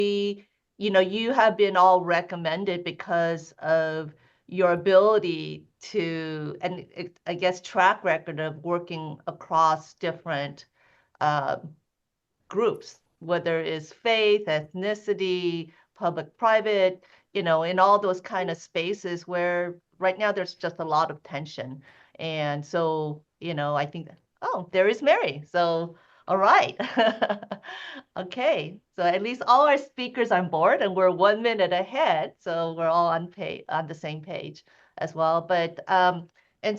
you have been all recommended because of your ability to, and I guess track record of working across different groups, whether it's faith, ethnicity, public, private, in all those kind of spaces where right now there's just a lot of tension. And so, I think, oh, there is Mary. So, all right. Okay. So at least all our speakers are on board and we're 1 minute ahead. So we're all on the same page as well. But and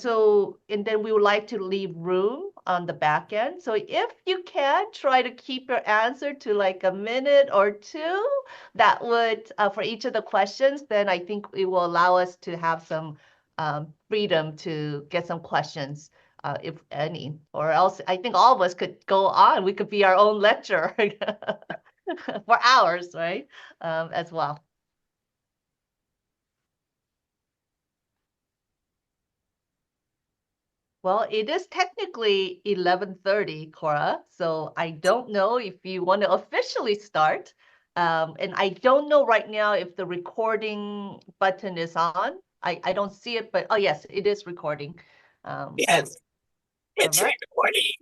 then we would like to leave room on the back end. So if you can try to keep your answer to like a minute or two, that would, for each of the questions, then I think it will allow us to have some freedom to get some questions, if any, or else I think all of us could go on. We could be our own lecturer for hours, right? As well. Well, it is technically 11:30, Cora, so I don't know if you want to officially start. And I don't know right now if the recording button is on. I don't see it, but oh yes, it is recording. Yes, it's All right. recording.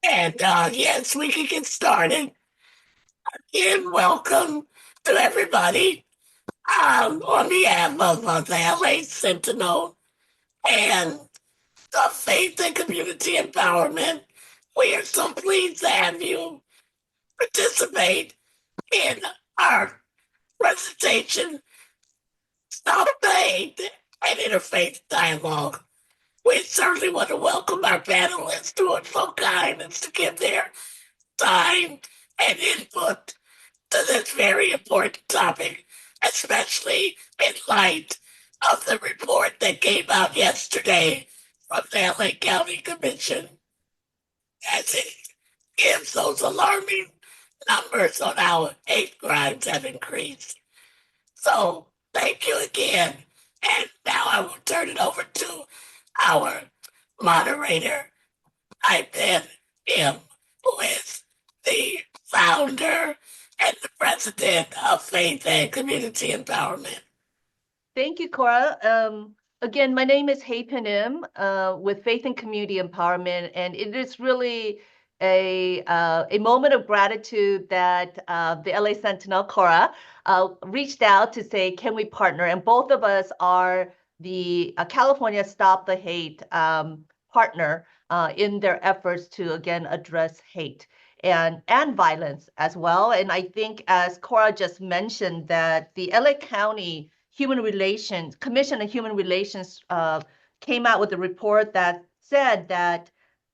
And yes, we can get started. And welcome to everybody on behalf of the LA Sentinel and the Faith and Community Empowerment. We are so pleased to have you participate in our presentation, Stop the Hate and Interfaith Dialogue. We certainly want to welcome our panelists who are so kind as to give their time and input to this very important topic, especially in light of the report that came out yesterday from the LA County Commission, as it gives those alarming numbers on how hate crimes have increased. So, thank you again. And now I will turn it over to our moderator, Hyepin, who is the founder and the president of Faith and Community Empowerment. Thank you, Cora. Again, my name is Hyepin with Faith and Community Empowerment, and it is really a moment of gratitude that the LA Sentinel, Cora, reached out to say, can we partner? And both of us are the California Stop the Hate partner in their efforts to, again, address hate and violence as well. And I think, as Cora just mentioned, that the LA County Commission on Human Relations came out with a report that said that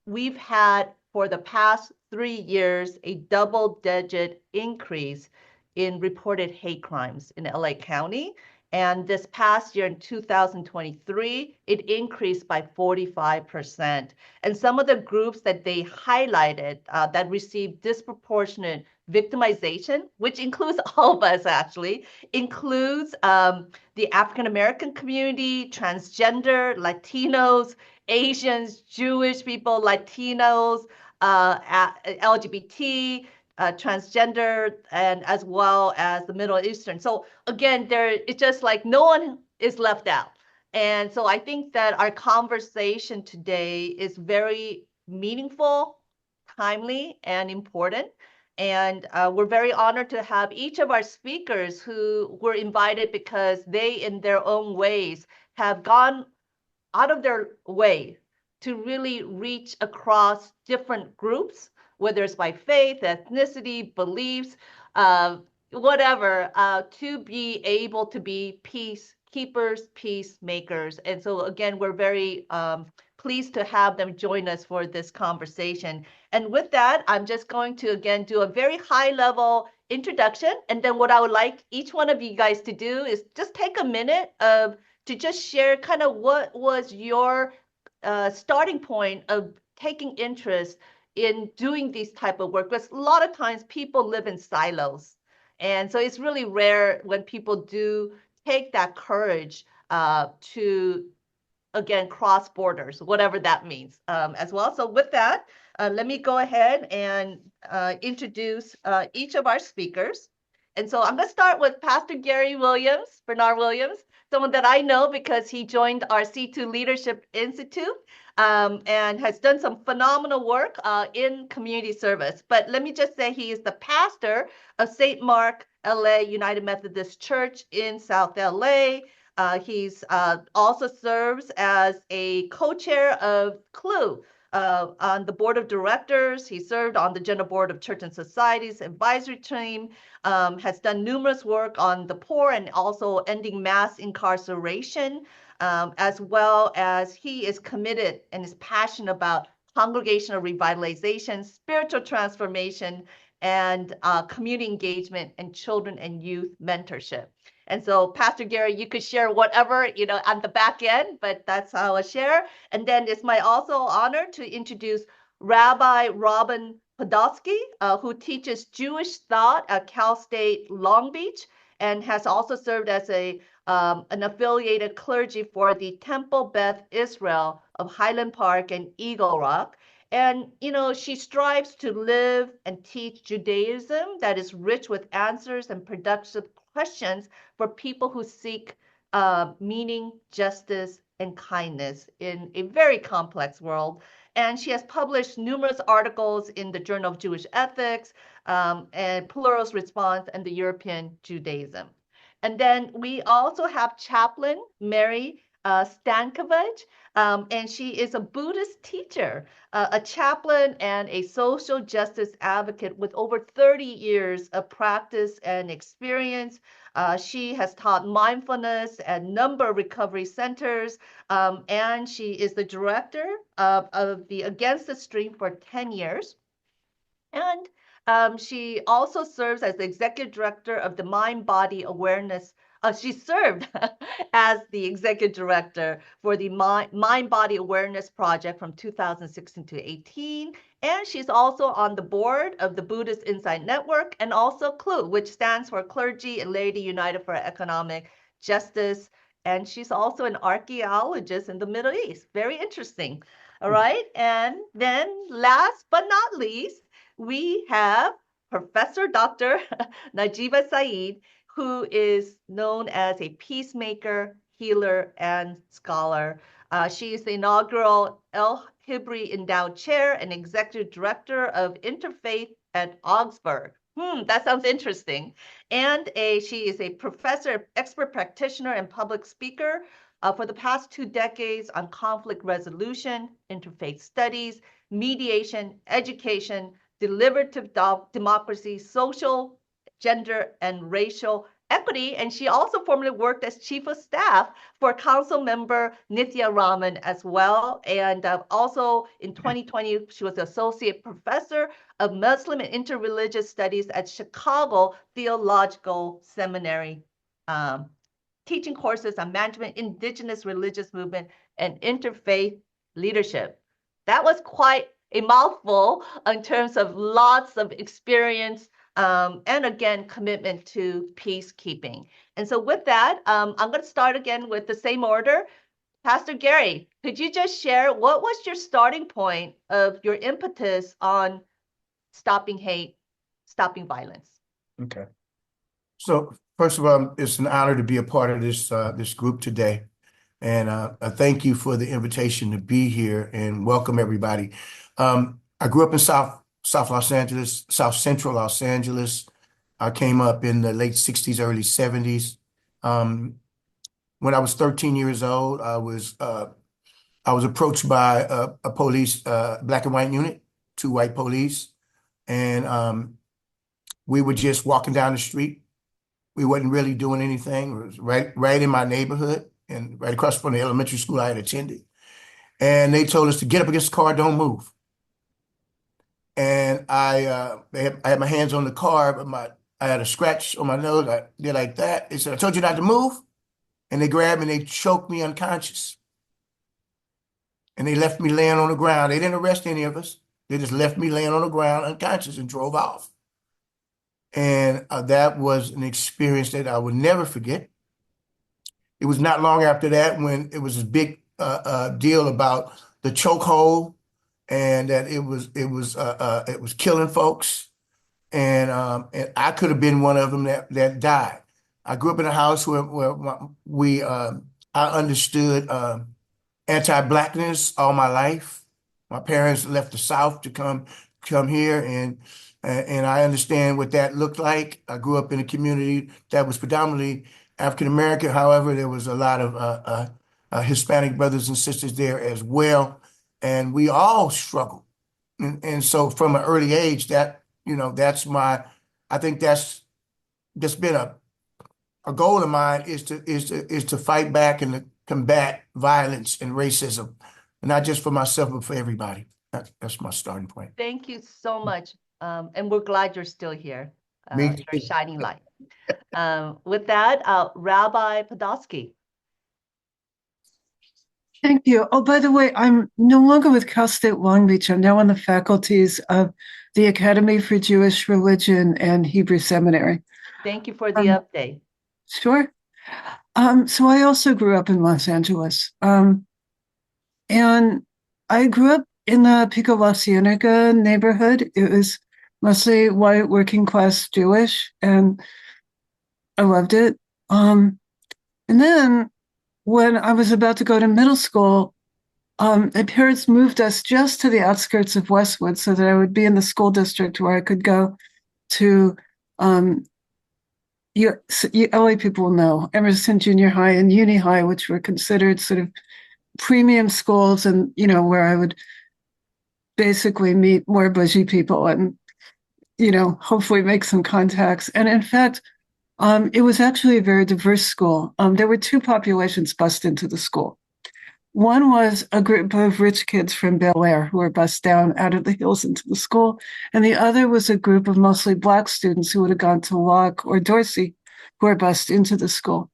we've had for the past 3 years a double-digit increase in reported hate crimes in LA County. And this past year in 2023, it increased by 45%. And some of the groups that they highlighted that received disproportionate victimization, which includes all of us actually, includes the African American community, transgender, Latinos, Asians, Jewish people, Latinos, LGBT, transgender, and as well as the Middle Eastern. So again, it's just like no one is left out. And so I think that our conversation today is very meaningful, timely, and important. And we're very honored to have each of our speakers who were invited because they, in their own ways, have gone out of their way to really reach across different groups, whether it's by faith, ethnicity, beliefs, whatever, to be able to be peacekeepers, peacemakers. And so again, we're very pleased to have them join us for this conversation. And with that, I'm just going to, again, do a very high level introduction. And then what I would like each one of you guys to do is just take a minute to just share kind of what was your starting point of taking interest in doing these type of work. Because a lot of times people live in silos. And so it's really rare when people do take that courage to, again, cross borders, whatever that means as well. So with that, let me go ahead and introduce each of our speakers. And so I'm going to start with Pastor Bernard Williams, someone that I know because he joined our C2 Leadership Institute and has done some phenomenal work in community service. But let me just say he is the pastor of St. Mark LA United Methodist Church in South LA. He's also serves as a co-chair of CLUE on the board of directors. He served on the General Board of Church and Societies advisory team, has done numerous work on the poor and also ending mass incarceration, as well as he is committed and is passionate about congregational revitalization, spiritual transformation, and community engagement and children and youth mentorship. And so, Pastor Gary, you could share whatever, on the back end, but that's how I share. And then it's my also honor to introduce Rabbi Robin Podolsky, who teaches Jewish thought at Cal State Long Beach and has also served as an affiliated clergy for the Temple Beth Israel of Highland Park and Eagle Rock. And, she strives to live and teach Judaism that is rich with answers and productive questions for people who seek meaning, justice, and kindness in a very complex world. And she has published numerous articles in the Journal of Jewish Ethics and Pluralist Response and the European Judaism. And then we also have Chaplain Mary Stancavage, and she is a Buddhist teacher, a chaplain, and a social justice advocate with over 30 years of practice and experience. She has taught mindfulness at a number of recovery centers, and she is the director of the Against the Stream for 10 years. And she also serves as the executive director of the Mind Body Awareness. She served as the executive director for the Mind Body Awareness Project from 2016 to 18. And she's also on the board of the Buddhist Insight Network and also CLUE, which stands for Clergy and Laity United for Economic Justice. And she's also an archaeologist in the Middle East. Very interesting. All right. And then last but not least, we have Professor Dr. Najeeba Syeed, who is known as a peacemaker, healer, and scholar. She is the inaugural El Hibri Endowed Chair and Executive Director of Interfaith at Augsburg. That sounds interesting. And she is a professor, expert practitioner, and public speaker for the past 2 decades on conflict resolution, interfaith studies, mediation, education, deliberative democracy, social, gender, and racial equity. And she also formerly worked as chief of staff for council member Nithya Raman as well. And also in 2020, she was associate professor of Muslim and interreligious studies at Chicago Theological Seminary, teaching courses on management, indigenous religious movement, and interfaith leadership. That was quite a mouthful in terms of lots of experience and again, commitment to peacekeeping. And so with that, I'm going to start again with the same order. Pastor Gary, could you just share what was your starting point of your impetus on stopping hate, stopping violence? Okay. So first of all, it's an honor to be a part of this group today. And I thank you for the invitation to be here and welcome everybody. I grew up in South Los Angeles, South Central Los Angeles. I came up in the late 60s, early 70s. When I was 13 years old, I was approached by a police, black and white unit, 2 white police. And we were just walking down the street. We wasn't really doing anything. It was right in my neighborhood and right across from the elementary school I had attended. And they told us to get up against the car, don't move. And I had my hands on the car, but I had a scratch on my nose. I did like that. They said, I told you not to move. And they grabbed me and they choked me unconscious. And they left me laying on the ground. They didn't arrest any of us. They just left me laying on the ground unconscious and drove off. And that was an experience that I would never forget. It was not long after that when it was this big deal about the chokehold and that it was killing folks. and I could have been one of them that died. I grew up in a house where I understood anti-blackness all my life. My parents left the South to come here, and I understand what that looked like. I grew up in a community that was predominantly African American. However, there was a lot of Hispanic brothers and sisters there as well, and we all struggled. And so from an early age, that's I think that's been a goal of mine is to fight back and to combat violence and racism, not just for myself, but for everybody. That's my starting point. Thank you so much. And we're glad you're still here. Me You're a too. shining light. With that, Rabbi Podolsky. Thank you. Oh, by the way, I'm no longer with Cal State Long Beach. I'm now on the faculties of the Academy for Jewish Religion and Hebrew Seminary. Thank you for the update. Sure. So I also grew up in Los Angeles. And I grew up in the Pico La Cienega neighborhood. It was mostly white, working class Jewish, and I loved it. And then when I was about to go to middle school, my parents moved us just to the outskirts of Westwood so that I would be in the school district where I could go to LA people will know Emerson Junior High and Uni High, which were considered sort of premium schools, and where I would basically meet more bougie people and hopefully make some contacts. And in fact, it was actually a very diverse school. There were two populations bused into the school. One was a group of rich kids from Bel Air who were bused down out of the hills into the school. And the other was a group of mostly Black students who would have gone to Locke or Dorsey who were bused into the school.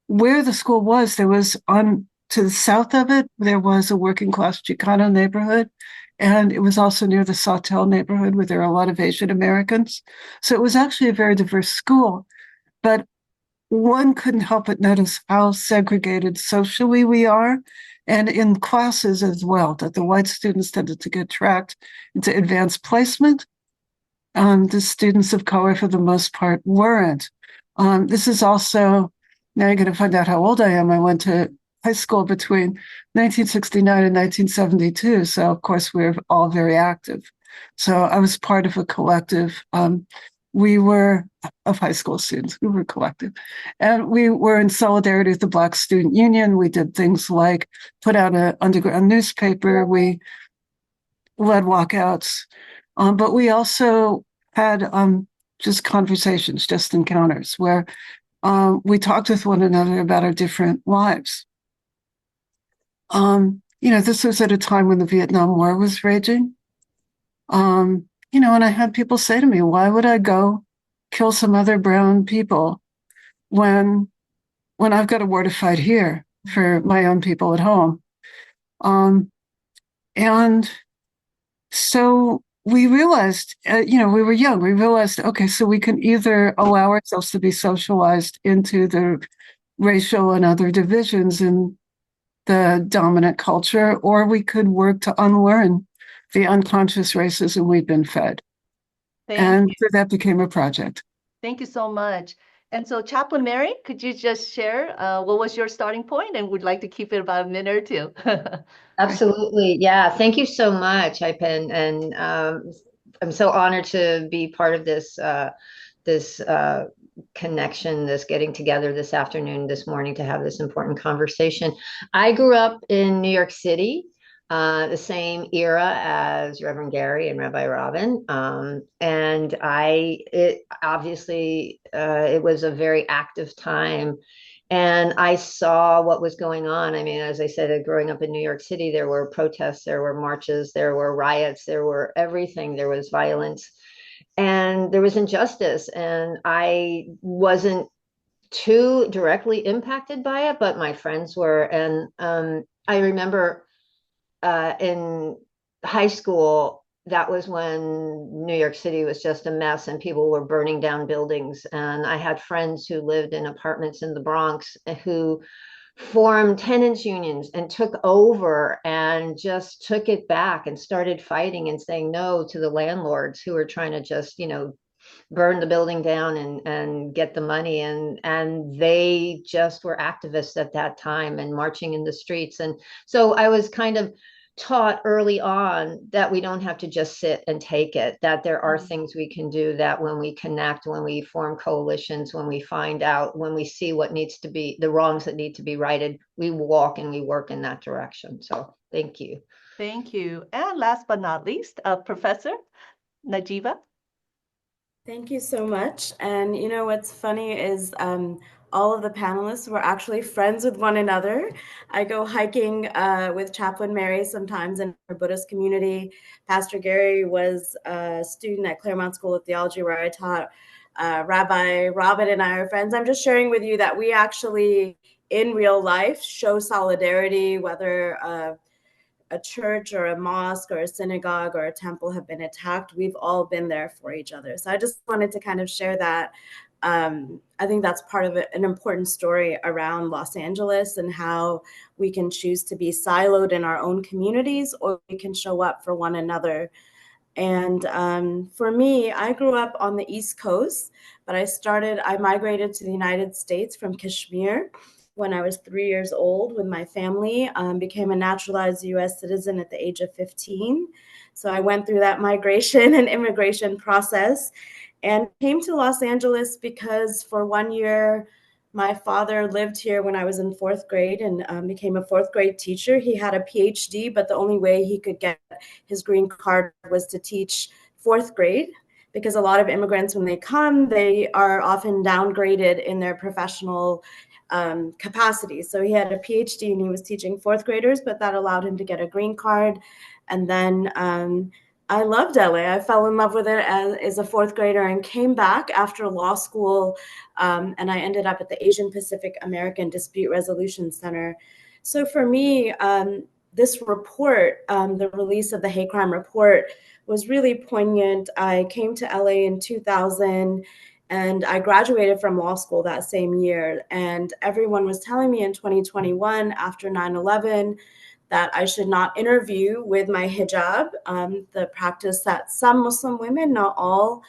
Where the school was, there was to the south of it, there was a working class Chicano neighborhood. And it was also near the Sawtell neighborhood where there are a lot of Asian Americans. So it was actually a very diverse school. But one couldn't help but notice how segregated socially we are, and in classes as well, that the white students tended to get tracked into advanced placement. The students of color, for the most part, weren't. This is also, now you're going to find out how old I am. I went to high school between 1969 and 1972. So, of course, we were all very active. So I was part of a collective. We were of high school students. We were collective. And we were in solidarity with the Black Student Union. We did things like put out an underground newspaper. We led walkouts. But we also had just conversations, just encounters where we talked with one another about our different lives. This was at a time when the Vietnam War was raging. And I had people say to me, why would I go kill some other brown people when I've got a war to fight here for my own people at home? And so we realized, we were young, we realized, okay, so we can either allow ourselves to be socialized into the racial and other divisions in the dominant culture, or we could work to unlearn the unconscious racism we've been fed. And so that became a project. Thank you so much. And so, Chaplain Mary, could you just share what was your starting point? And we'd like to keep it about a minute or two. Absolutely. Yeah. Thank you so much, Hyepin. And I'm so honored to be part of this connection, this getting together this afternoon, this morning to have this important conversation. I grew up in New York City, the same era as Reverend Gary and Rabbi Robin. And it was a very active time. And I saw what was going on. I mean, as I said, growing up in New York City, there were protests, there were marches, there were riots, there were everything. There was violence and there was injustice. And I wasn't too directly impacted by it, but my friends were. And I remember in high school, that was when New York City was just a mess and people were burning down buildings. And I had friends who lived in apartments in the Bronx who, formed tenants unions and took over and just took it back and started fighting and saying no to the landlords who were trying to just, burn the building down and get the money. And they just were activists at that time and marching in the streets. And so I was kind of taught early on that we don't have to just sit and take it, that there are things we can do, that when we connect, when we form coalitions, when we find out, when we see what needs to be, the wrongs that need to be righted, we walk and we work in that direction. So thank you. Thank you. And last but not least, Professor Najeeba. Thank you so much. And what's funny is all of the panelists were actually friends with one another. I go hiking with Chaplain Mary sometimes in our Buddhist community. Pastor Gary was a student at Claremont School of Theology where I taught. Rabbi Robin and I are friends. I'm just sharing with you that we actually, in real life, show solidarity, whether a church or a mosque or a synagogue or a temple have been attacked. We've all been there for each other. So I just wanted to kind of share that. I think that's part of an important story around Los Angeles and how we can choose to be siloed in our own communities, or we can show up for one another. And for me, I grew up on the East Coast, but I migrated to the United States from Kashmir when I was 3 years old with my family, became a naturalized US citizen at the age of 15. So I went through that migration and immigration process and came to Los Angeles because for 1 year, my father lived here when I was in fourth grade and became a fourth grade teacher. He had a PhD, but the only way he could get his green card was to teach fourth grade, because a lot of immigrants, when they come, they are often downgraded in their professional capacity. So he had a PhD and he was teaching fourth graders, but that allowed him to get a green card. And then I loved LA. I fell in love with it as a fourth grader and came back after law school. And I ended up at the Asian Pacific American Dispute Resolution Center. So for me, this report, the release of the hate crime report, was really poignant. I came to LA in 2000 and I graduated from law school that same year. And everyone was telling me in 2021, after 9/11, that I should not interview with my hijab, the practice that some Muslim women, not all,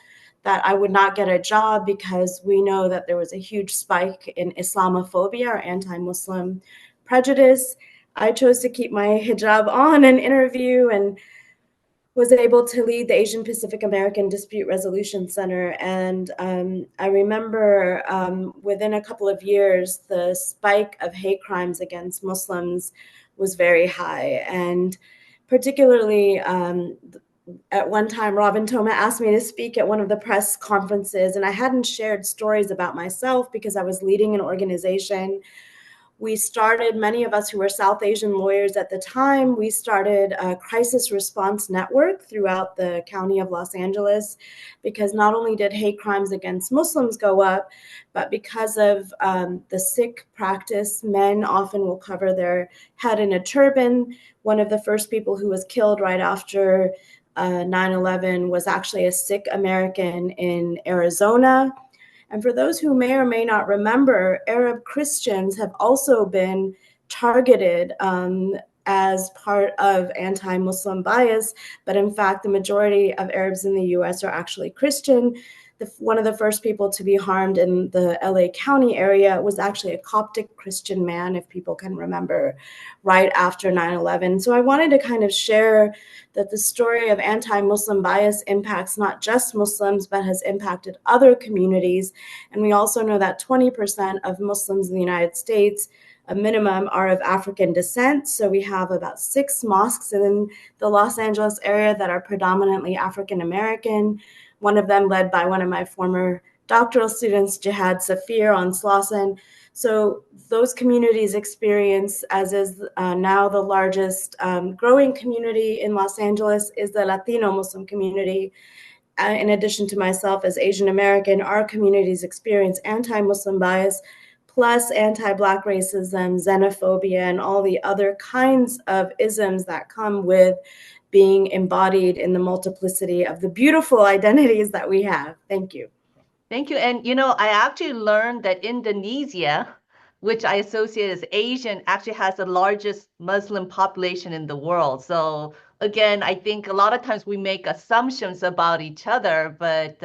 that I would not get a job because we know that there was a huge spike in Islamophobia or anti-Muslim prejudice. I chose to keep my hijab on and interview, and was able to lead the Asian Pacific American Dispute Resolution Center. And I remember within a couple of years, the spike of hate crimes against Muslims was very high. And particularly at one time, Robin Toma asked me to speak at one of the press conferences, and I hadn't shared stories about myself because I was leading an organization. We started, many of us who were South Asian lawyers at the time, we started a crisis response network throughout the county of Los Angeles, because not only did hate crimes against Muslims go up, but because of the Sikh practice, men often will cover their head in a turban. One of the first people who was killed right after 9/11 was actually a Sikh American in Arizona. And for those who may or may not remember, Arab Christians have also been targeted as part of anti-Muslim bias. But in fact, the majority of Arabs in the US are actually Christian. One of the first people to be harmed in the LA County area was actually a Coptic Christian man, if people can remember, right after 9/11. So I wanted to kind of share that the story of anti-Muslim bias impacts not just Muslims, but has impacted other communities. And we also know that 20% of Muslims in the United States, a minimum, are of African descent. So we have about 6 mosques in the Los Angeles area that are predominantly African American. One of them led by one of my former doctoral students, Jihad Safir on Slauson. So those communities experience, as is now the largest growing community in Los Angeles, is the Latino Muslim community. In addition to myself as Asian American, our communities experience anti-Muslim bias, plus anti-Black racism, xenophobia, and all the other kinds of isms that come with being embodied in the multiplicity of the beautiful identities that we have. Thank you. Thank you. And I actually learned that Indonesia which I associate as Asian, actually has the largest Muslim population in the world. So again, I think a lot of times we make assumptions about each other, but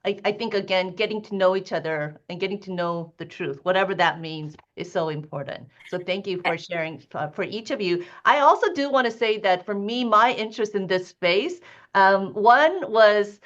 I think, again, getting to know each other and getting to know the truth, whatever that means, is so important. So thank you for sharing for each of you. I also do want to say that for me, my interest in this space, one was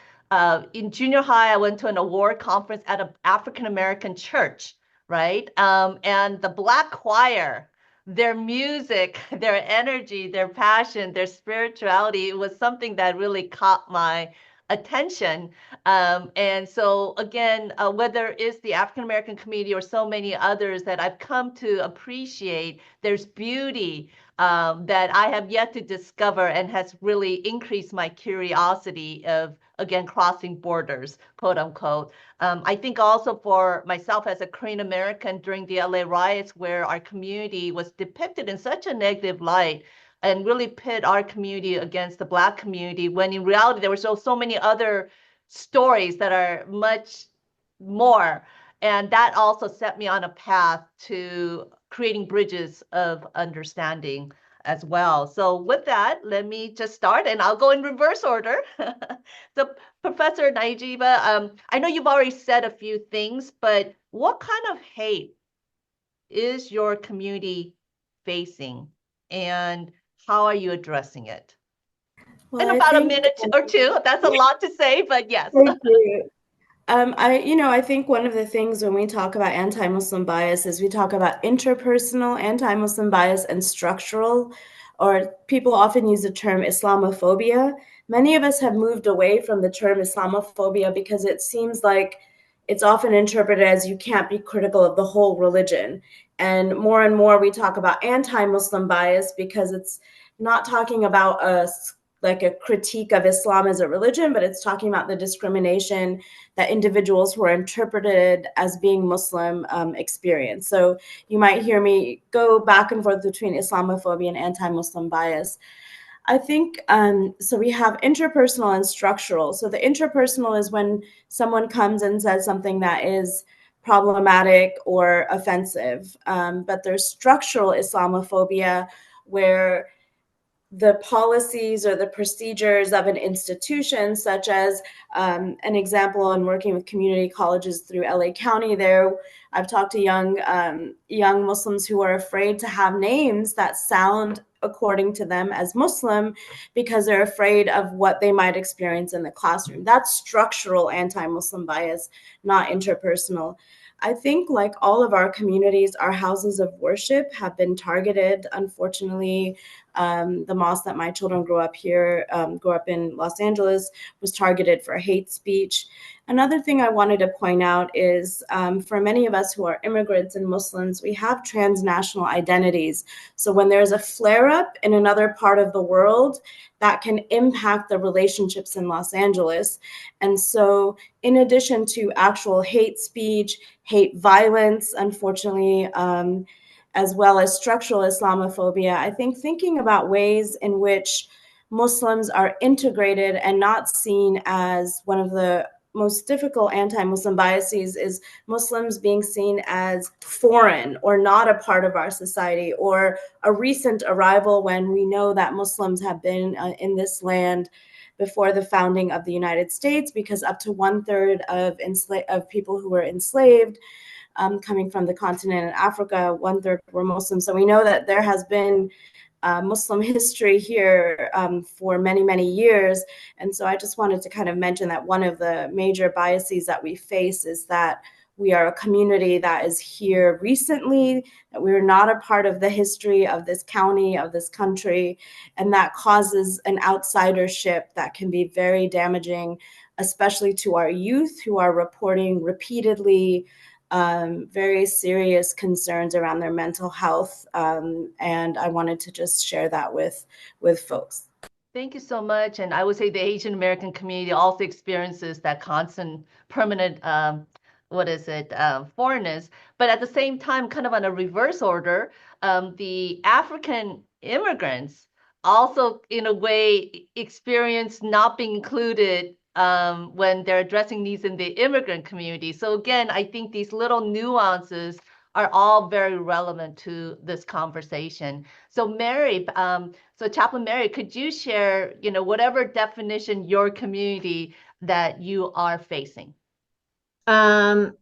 in junior high, I went to an award conference at an African American church, right? And the Black choir, their music, their energy, their passion, their spirituality was something that really caught my attention. And so again, whether it's the African American community or so many others that I've come to appreciate, there's beauty that I have yet to discover and has really increased my curiosity of, again, crossing borders, quote unquote. I think also for myself as a Korean American during the LA riots, where our community was depicted in such a negative light and really pit our community against the Black community, when in reality there were so many other stories that are much more. And that also set me on a path to creating bridges of understanding as well. So with that, let me just start, and I'll go in reverse order. So Professor Najeeba, I know you've already said a few things, but what kind of hate is your community facing, and how are you addressing it? Well, In I about a think, minute or two. That's a lot to say, but yes. thank you. I think one of the things when we talk about anti-Muslim bias is we talk about interpersonal anti-Muslim bias and structural, or people often use the term Islamophobia. Many of us have moved away from the term Islamophobia because it seems like it's often interpreted as you can't be critical of the whole religion. And more we talk about anti-Muslim bias because it's not talking about like a critique of Islam as a religion, but it's talking about the discrimination that individuals who are interpreted as being Muslim experience. So you might hear me go back and forth between Islamophobia and anti-Muslim bias. I think so. We have interpersonal and structural. So the interpersonal is when someone comes and says something that is problematic or offensive. But there's structural Islamophobia where the policies or the procedures of an institution, such as an example in working with community colleges through LA County. There, I've talked to young Muslims who are afraid to have names that sound according to them as Muslim because they're afraid of what they might experience in the classroom. That's structural anti-Muslim bias, not interpersonal. I think, like all of our communities, our houses of worship have been targeted. Unfortunately, the mosque that my children grew up in Los Angeles, was targeted for hate speech. Another thing I wanted to point out is for many of us who are immigrants and Muslims, we have transnational identities. So when there's a flare-up in another part of the world, that can impact the relationships in Los Angeles. And so in addition to actual hate speech, hate violence, unfortunately, as well as structural Islamophobia, I think thinking about ways in which Muslims are integrated and not seen as one of the most difficult anti-Muslim biases is Muslims being seen as foreign or not a part of our society, or a recent arrival, when we know that Muslims have been in this land before the founding of the United States, because up to 1/3 of people who were enslaved coming from the continent in Africa, 1/3 were Muslims. So we know that there has been Muslim history here for many, many years. And so I just wanted to kind of mention that one of the major biases that we face is that we are a community that is here recently, that we are not a part of the history of this county, of this country, and that causes an outsidership that can be very damaging, especially to our youth who are reporting repeatedly very serious concerns around their mental health. And I wanted to just share that with folks. Thank you so much. And I would say the Asian American community also experiences that constant, permanent, foreignness. But at the same time, kind of on a reverse order, the African immigrants also, in a way, experience not being included when they're addressing needs in the immigrant community. So again, I think these little nuances are all very relevant to this conversation. So Mary, so Chaplain Mary, could you share, whatever definition your community that you are facing? I'm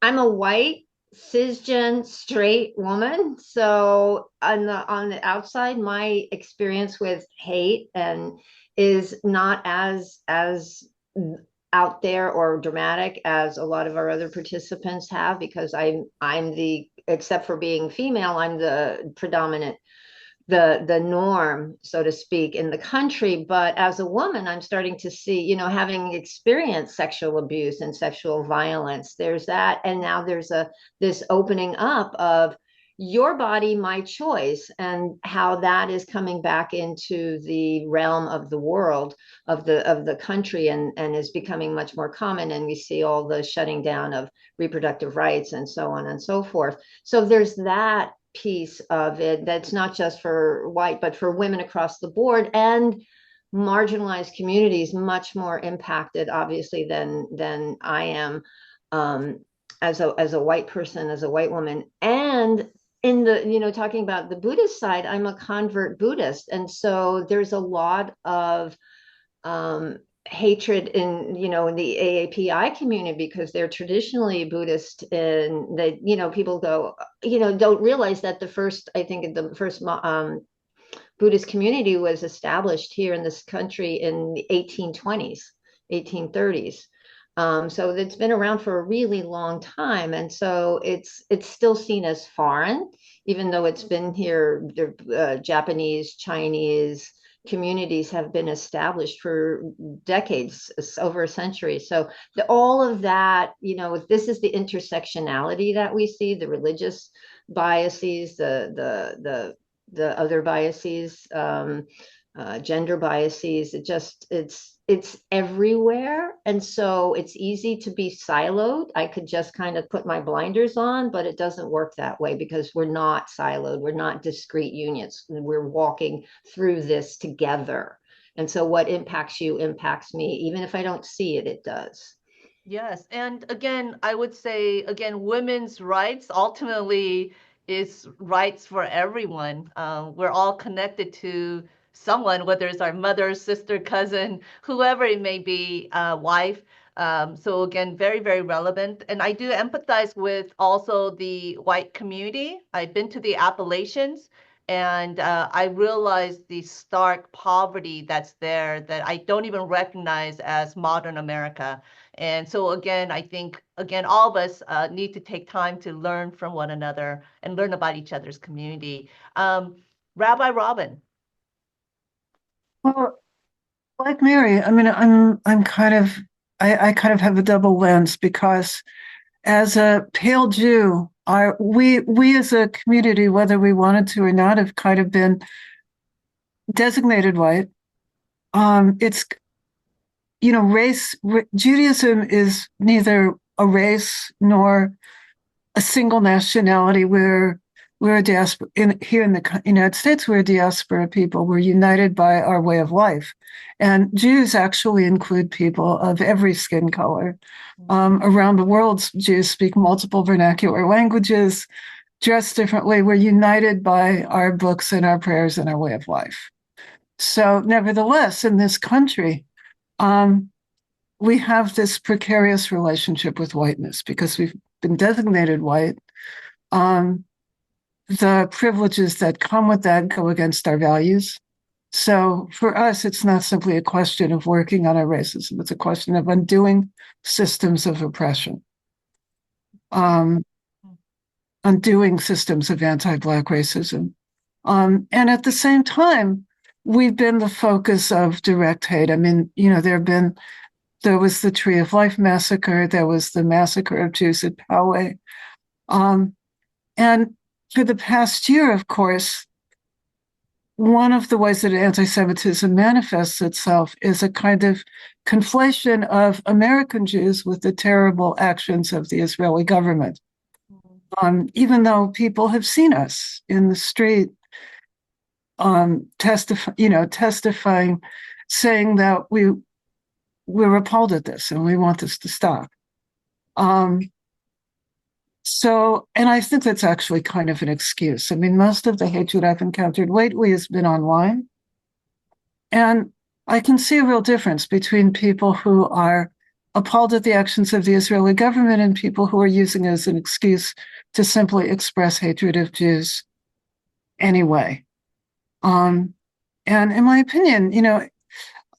a white cisgen straight woman, so on the outside, my experience with hate and is not as out there or dramatic as a lot of our other participants have, because I'm the, except for being female, I'm the predominant, the norm, so to speak, in the country. But as a woman, I'm starting to see, having experienced sexual abuse and sexual violence, there's that. And now there's this opening up of your body, my choice, and how that is coming back into the realm of the world, of the country, and is becoming much more common. And we see all the shutting down of reproductive rights and so on and so forth. So there's that piece of it that's not just for white, but for women across the board, and marginalized communities much more impacted, obviously, than I am, as a white person, as a white woman. And in the, talking about the Buddhist side, I'm a convert Buddhist, and so there's a lot of hatred in the AAPI community, because they're traditionally Buddhist, and they, people go, don't realize that the first Buddhist community was established here in this country in the 1820s, 1830s. So it's been around for a really long time, and so it's still seen as foreign, even though it's been here. Japanese, Chinese communities have been established for decades, over a century. So all of that, this is the intersectionality that we see, the religious biases, the other biases, gender biases. It's everywhere. And so it's easy to be siloed. I could just kind of put my blinders on, but it doesn't work that way, because we're not siloed. We're not discrete units. We're walking through this together. And so what impacts you impacts me. Even if I don't see it, it does. Yes. And again, I would say, women's rights ultimately is rights for everyone. We're all connected to someone, whether it's our mother, sister, cousin, whoever it may be, wife. So again, very, very relevant. And I do empathize with also the white community. I've been to the Appalachians, and I realized the stark poverty that's there that I don't even recognize as modern America. And so again, I think, all of us need to take time to learn from one another and learn about each other's community. Rabbi Robin. Well, like Mary, I mean, I'm kind of, I kind of have a double lens, because as a pale Jew, we as a community, whether we wanted to or not, have kind of been designated white. It's, Judaism is neither a race nor a single nationality. We're a diaspora here in the United States. We're a diaspora people. We're united by our way of life, and Jews actually include people of every skin color. Around the world, Jews speak multiple vernacular languages, dress differently. We're united by our books and our prayers and our way of life. So, nevertheless, in this country, we have this precarious relationship with whiteness, because we've been designated white. The privileges that come with that go against our values. So for us, it's not simply a question of working on our racism. It's a question of undoing systems of oppression, undoing systems of anti-Black racism. And at the same time, we've been the focus of direct hate. I mean, there was the Tree of Life massacre. There was the massacre of Jews at Poway. And for the past year, of course, one of the ways that anti-Semitism manifests itself is a kind of conflation of American Jews with the terrible actions of the Israeli government. Even though people have seen us in the street testifying, saying that we're appalled at this and we want this to stop. So, and I think that's actually kind of an excuse. I mean, most of the hatred I've encountered lately has been online. And I can see a real difference between people who are appalled at the actions of the Israeli government and people who are using it as an excuse to simply express hatred of Jews anyway. And in my opinion,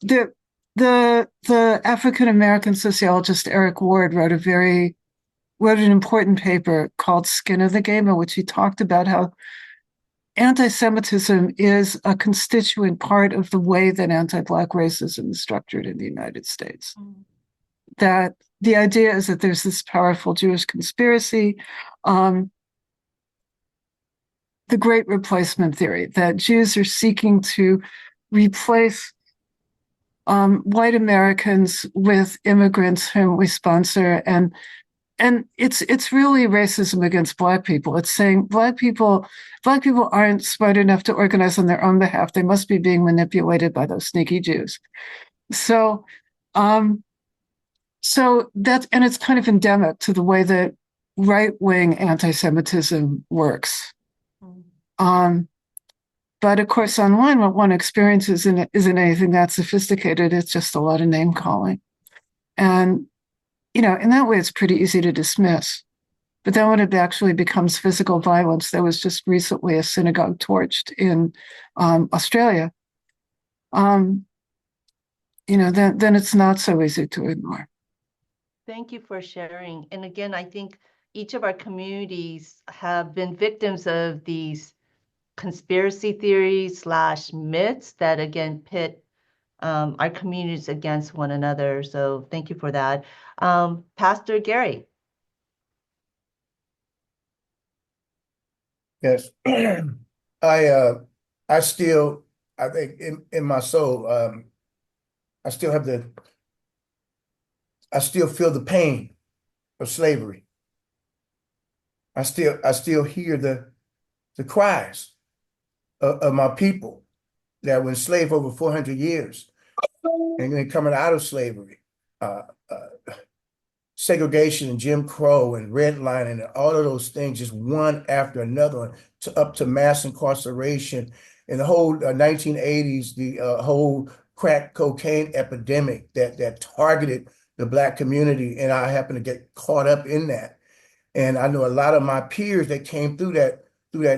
the the African American sociologist Eric Ward wrote an important paper called Skin of the Game, in which he talked about how anti-Semitism is a constituent part of the way that anti-Black racism is structured in the United States. That the idea is that there's this powerful Jewish conspiracy, the Great Replacement theory, that Jews are seeking to replace white Americans with immigrants whom we sponsor, and it's really racism against Black people. It's saying Black people aren't smart enough to organize on their own behalf. They must be being manipulated by those sneaky Jews. So, that's, and it's kind of endemic to the way that right-wing anti-Semitism works. But of course, online, what one experiences isn't anything that sophisticated. It's just a lot of name calling. And, in that way, it's pretty easy to dismiss. But then when it actually becomes physical violence, there was just recently a synagogue torched in Australia. Then it's not so easy to ignore. Thank you for sharing. And again, I think each of our communities have been victims of these conspiracy theories / myths that again pit our communities against one another. So thank you for that. Pastor Gary. Yes. I still, I think in my soul, I still feel the pain of slavery. I still hear the cries of my people that were enslaved over 400 years and then coming out of slavery, segregation and Jim Crow and redlining and all of those things, just one after another, up to mass incarceration in the whole 1980s, the whole crack cocaine epidemic that targeted the Black community, and I happened to get caught up in that. And I know a lot of my peers that came through that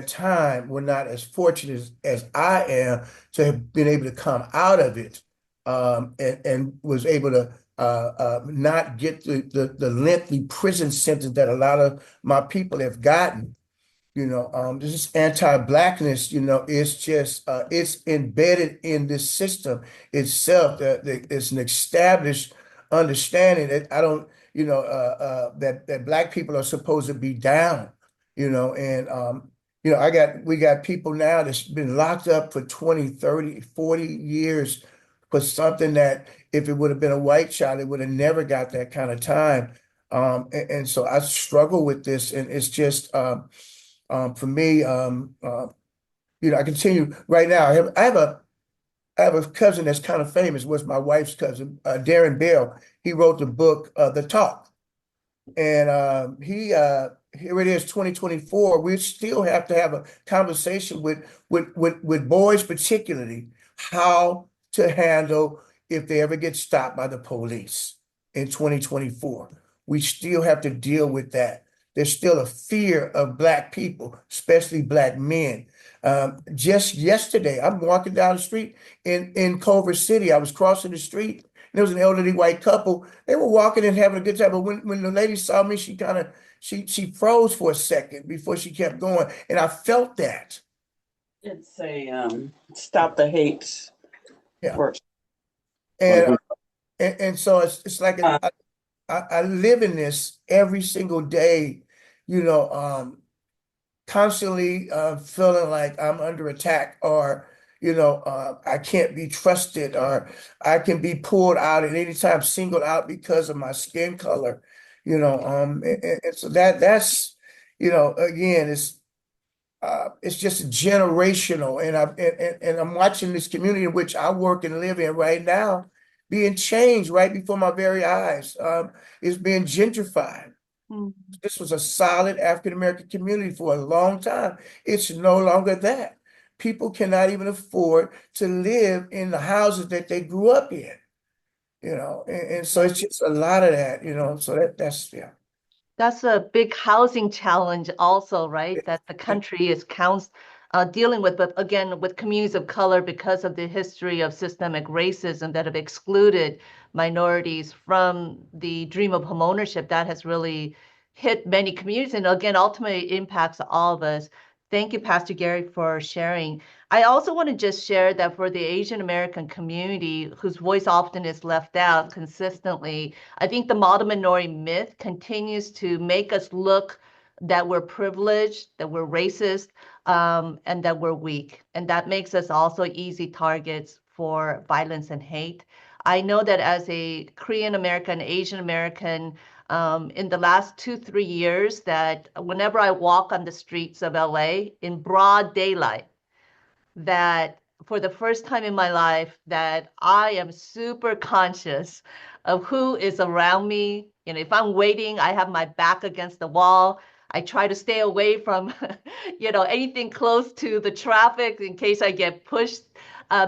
time were not as fortunate as I am to have been able to come out of it, and was able to not get the lengthy prison sentence that a lot of my people have gotten. This anti-Blackness, it's just it's embedded in this system itself. It's an established understanding that I don't, that Black people are supposed to be down, and we got people now that's been locked up for 20, 30, 40 years for something that if it would have been a white child, it would have never got that kind of time. And so I struggle with this, and it's just for me, I continue right now. I have a cousin that's kind of famous, was my wife's cousin, Darren Bell. He wrote the book, The Talk. And here it is, 2024. We still have to have a conversation with boys, particularly, how to handle if they ever get stopped by the police in 2024. We still have to deal with that. There's still a fear of Black people, especially Black men. Just yesterday, I'm walking down the street in Culver City. I was crossing the street. There was an elderly white couple. They were walking and having a good time. But when the lady saw me, she froze for a second before she kept going. And I felt that. It's a stop the hate. Yeah. First. And so it's like I live in this every single day, constantly feeling like I'm under attack, or I can't be trusted, or I can be pulled out at any time, singled out because of my skin color, and so that's again, it's just generational, and I'm watching this community in which I work and live in right now being changed right before my very eyes. It's being gentrified. Mm. This was a solid African-American community for a long time. It's no longer that. People cannot even afford to live in the houses that they grew up in, and so it's just a lot of that, so that's yeah. That's a big housing challenge also, right? That the country is dealing with, but again, with communities of color because of the history of systemic racism that have excluded minorities from the dream of homeownership. That has really hit many communities and again, ultimately impacts all of us. Thank you, Pastor Gary, for sharing. I also want to just share that for the Asian American community, whose voice often is left out consistently, I think the model minority myth continues to make us look that we're privileged, that we're racist, and that we're weak. And that makes us also easy targets for violence and hate. I know that as a Korean American, Asian American, in the last 2, 3 years, that whenever I walk on the streets of LA in broad daylight, that for the first time in my life that I am super conscious of who is around me. If I'm waiting, I have my back against the wall. I try to stay away from, anything close to the traffic in case I get pushed,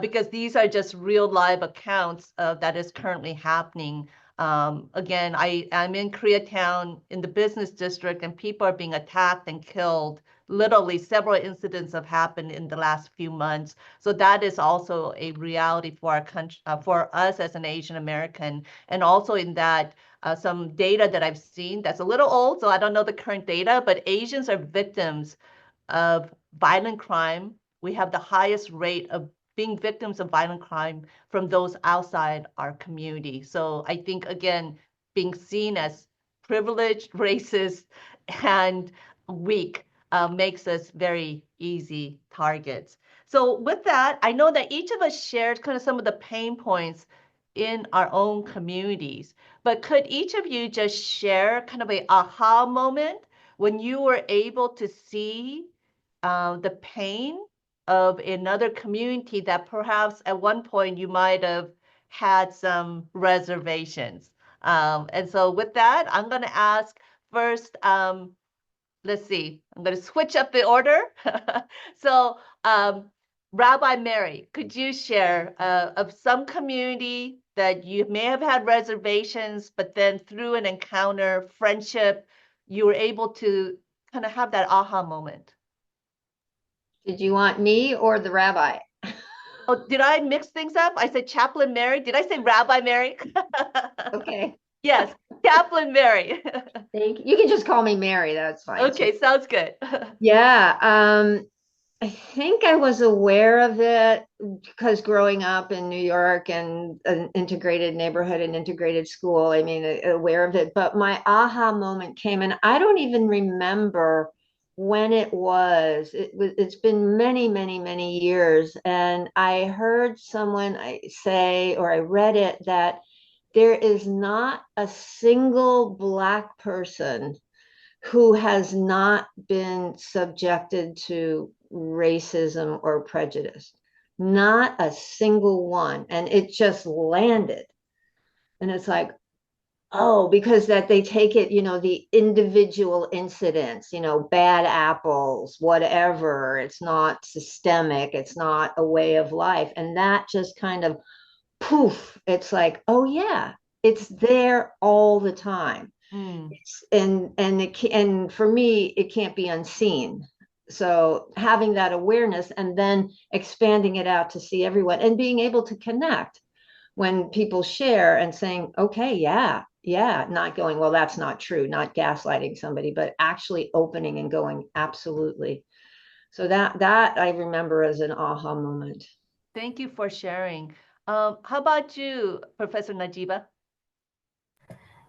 because these are just real live accounts of that is currently happening. Again, I'm in Koreatown in the business district, and people are being attacked and killed. Literally, several incidents have happened in the last few months. So that is also a reality for our country, for us as an Asian American, and also in that some data that I've seen that's a little old, so I don't know the current data, but Asians are victims of violent crime. We have the highest rate of being victims of violent crime from those outside our community. So I think, again, being seen as privileged, racist, and weak makes us very easy targets. So with that, I know that each of us shared kind of some of the pain points in our own communities, but could each of you just share kind of a aha moment when you were able to see the pain of another community that perhaps at one point you might have had some reservations? And so with that, I'm going to ask first, let's see, I'm going to switch up the order. So, Rabbi Mary, could you share of some community that you may have had reservations, but then through an encounter, friendship, you were able to kind of have that aha moment? Did you want me or the rabbi? Oh, did I mix things up? I said Chaplain Mary. Did I say Rabbi Mary? Okay. Yes, Chaplain Mary. Thank you. You can just call me Mary. That's fine. Okay, sounds good. Yeah. I think I was aware of it because growing up in New York and an integrated neighborhood and integrated school, I mean, aware of it. But my aha moment came, and I don't even remember when it was. It's been many, many, many years. And I heard someone say, or I read it, that there is not a single Black person who has not been subjected to racism or prejudice. Not a single one. And it just landed. And it's like, oh, because that they take it, the individual incidents, bad apples, whatever. It's not systemic, it's not a way of life. And that just kind of poof, it's like, oh, yeah, it's there all the time. Mm. And for me, it can't be unseen. So having that awareness and then expanding it out to see everyone and being able to connect when people share and saying, okay, yeah, not going, well, that's not true, not gaslighting somebody, but actually opening and going, absolutely. So that I remember as an aha moment. Thank you for sharing. How about you, Professor Najeeba?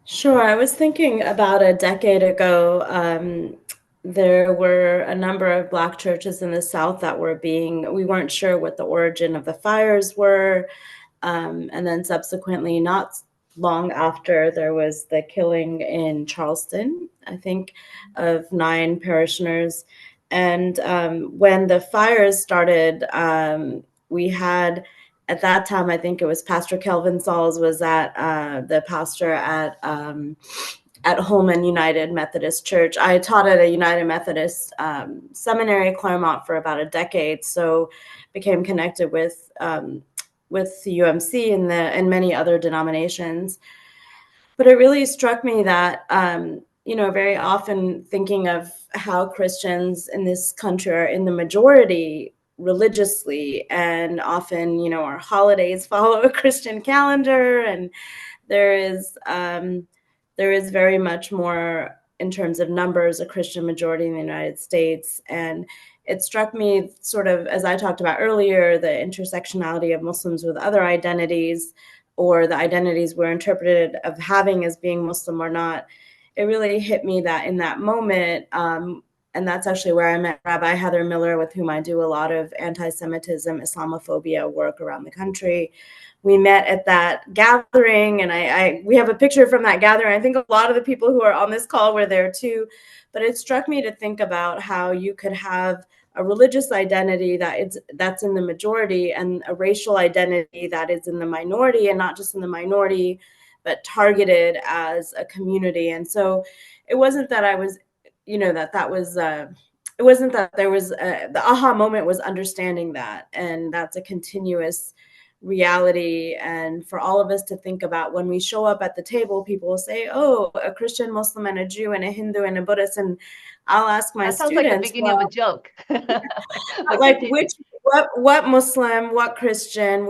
Sure. I was thinking about a decade ago, there were a number of Black churches in the South that we weren't sure what the origin of the fires were. And then subsequently, not long after, there was the killing in Charleston, I think, of 9 parishioners. And when the fires started, we had, at that time, I think it was Pastor Kelvin Sauls was the pastor at at Holman United Methodist Church. I taught at a United Methodist seminary at Claremont for about a decade, so became connected with UMC and many other denominations. But it really struck me that, very often thinking of how Christians in this country are in the majority religiously, and often, our holidays follow a Christian calendar, and there is very much more in terms of numbers, a Christian majority in the United States. And it struck me, sort of, as I talked about earlier, the intersectionality of Muslims with other identities, or the identities we're interpreted of having as being Muslim or not. It really hit me that in that moment, and that's actually where I met Rabbi Heather Miller, with whom I do a lot of anti-Semitism, Islamophobia work around the country. We met at that gathering, and we have a picture from that gathering. I think a lot of the people who are on this call were there too, but it struck me to think about how you could have a religious identity that's in the majority, and a racial identity that is in the minority, and not just in the minority, but targeted as a community. And so it wasn't that I was, it wasn't that there was the aha moment was understanding that, and that's a continuous reality. And for all of us to think about, when we show up at the table, people will say, oh, a Christian, Muslim, and a Jew, and a Hindu, and a Buddhist. And I'll ask my That sounds students, like the beginning of a joke. But like, continue. what Muslim, what Christian,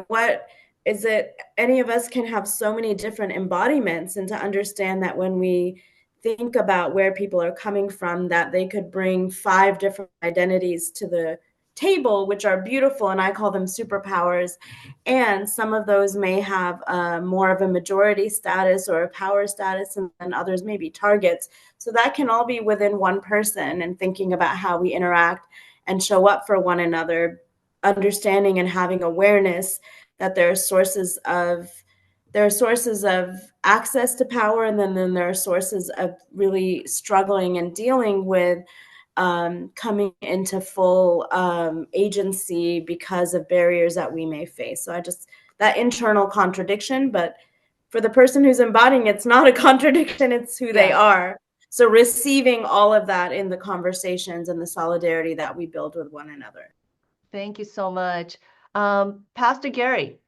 what is it? Any of us can have so many different embodiments, and to understand that when we think about where people are coming from, that they could bring 5 different identities to the table, which are beautiful, and I call them superpowers. And some of those may have more of a majority status or a power status, and then others may be targets. So that can all be within one person, and thinking about how we interact and show up for one another, understanding and having awareness that there are sources of access to power, and then there are sources of really struggling and dealing with coming into full agency because of barriers that we may face. So that internal contradiction, but for the person who's embodying, it's not a contradiction, it's who they are. So receiving all of that in the conversations and the solidarity that we build with one another. Thank you so much. Pastor Gary.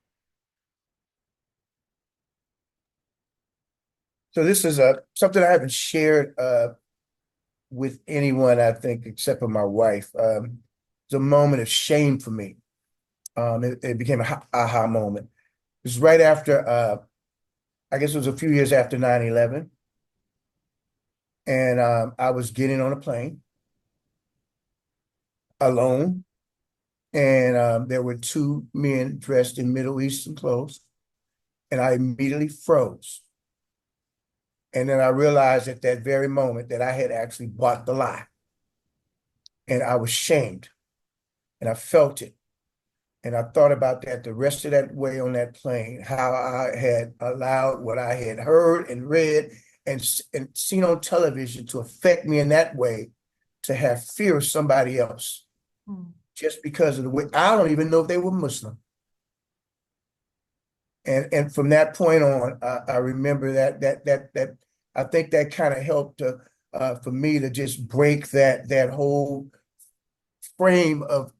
So this is something I haven't shared with anyone, I think, except for my wife. It's a moment of shame for me. It became a aha moment. It was right after, I guess it was a few years after 9/11. And I was getting on a plane alone. And there were 2 men dressed in Middle Eastern clothes. And I immediately froze. And then I realized at that very moment that I had actually bought the lie. And I was shamed. And I felt it. And I thought about that the rest of that way on that plane, how I had allowed what I had heard and read and seen on television to affect me in that way, to have fear of somebody else, just because of the way. I don't even know if they were Muslim. And from that point on, I remember that I think that kind of helped for me to just break that whole frame of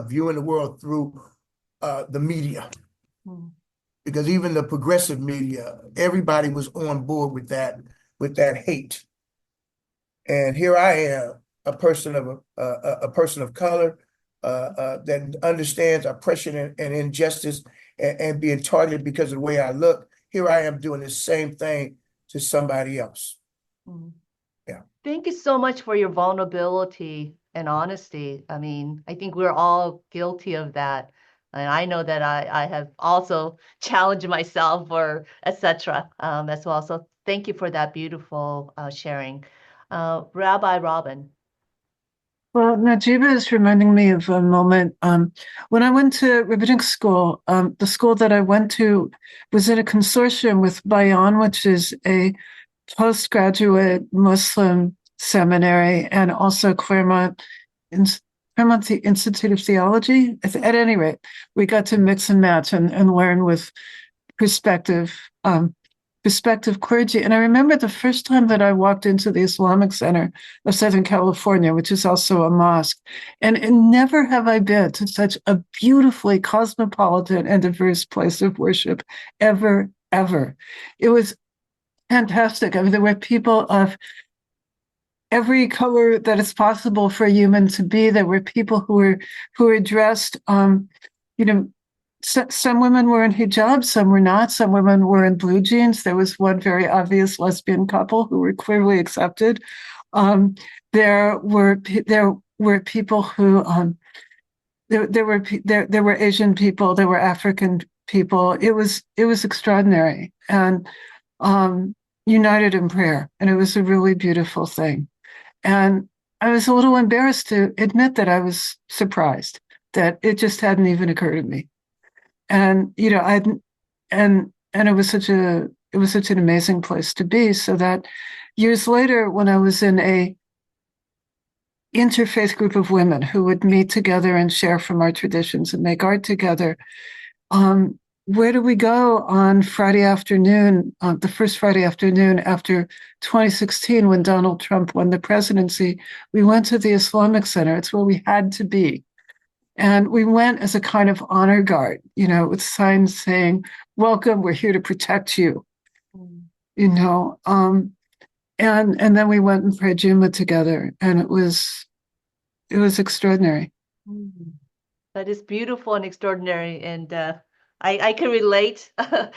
viewing the world through the media. Because even the progressive media, everybody was on board with that hate. And here I am, a person of color that understands oppression and injustice and being targeted because of the way I look. Here I am doing the same thing to somebody else. Yeah. Thank you so much for your vulnerability and honesty. I mean, I think we're all guilty of that. And I know that I have also challenged myself, or etc. As well. So thank you for that beautiful sharing. Rabbi Robin. Well, Najeeba is reminding me of a moment when I went to rabbinic school. The school that I went to was in a consortium with Bayan, which is a postgraduate Muslim seminary, and also Claremont Institute of Theology. At any rate, we got to mix and match and learn with perspective prospective clergy. And I remember the first time that I walked into the Islamic Center of Southern California, which is also a mosque, and never have I been to such a beautifully cosmopolitan and diverse place of worship ever, ever. It was fantastic. I mean, there were people of every color that is possible for a human to be. There were people who were dressed, you know, some women were in hijab, some were not. Some women were in blue jeans. There was one very obvious lesbian couple who were clearly accepted. There were people who there were Asian people, there were African people. It was extraordinary and united in prayer, and it was a really beautiful thing. And I was a little embarrassed to admit that I was surprised that it just hadn't even occurred to me. And and it was such an amazing place to be. So that years later, when I was in a interfaith group of women who would meet together and share from our traditions and make art together, where do we go on Friday afternoon, the first Friday afternoon after 2016, when Donald Trump won the presidency? We went to the Islamic Center. It's where we had to be. And we went as a kind of honor guard, with signs saying, "Welcome, we're here to protect you," and then we went and prayed Juma together, and it was extraordinary. That is beautiful and extraordinary. And I can relate.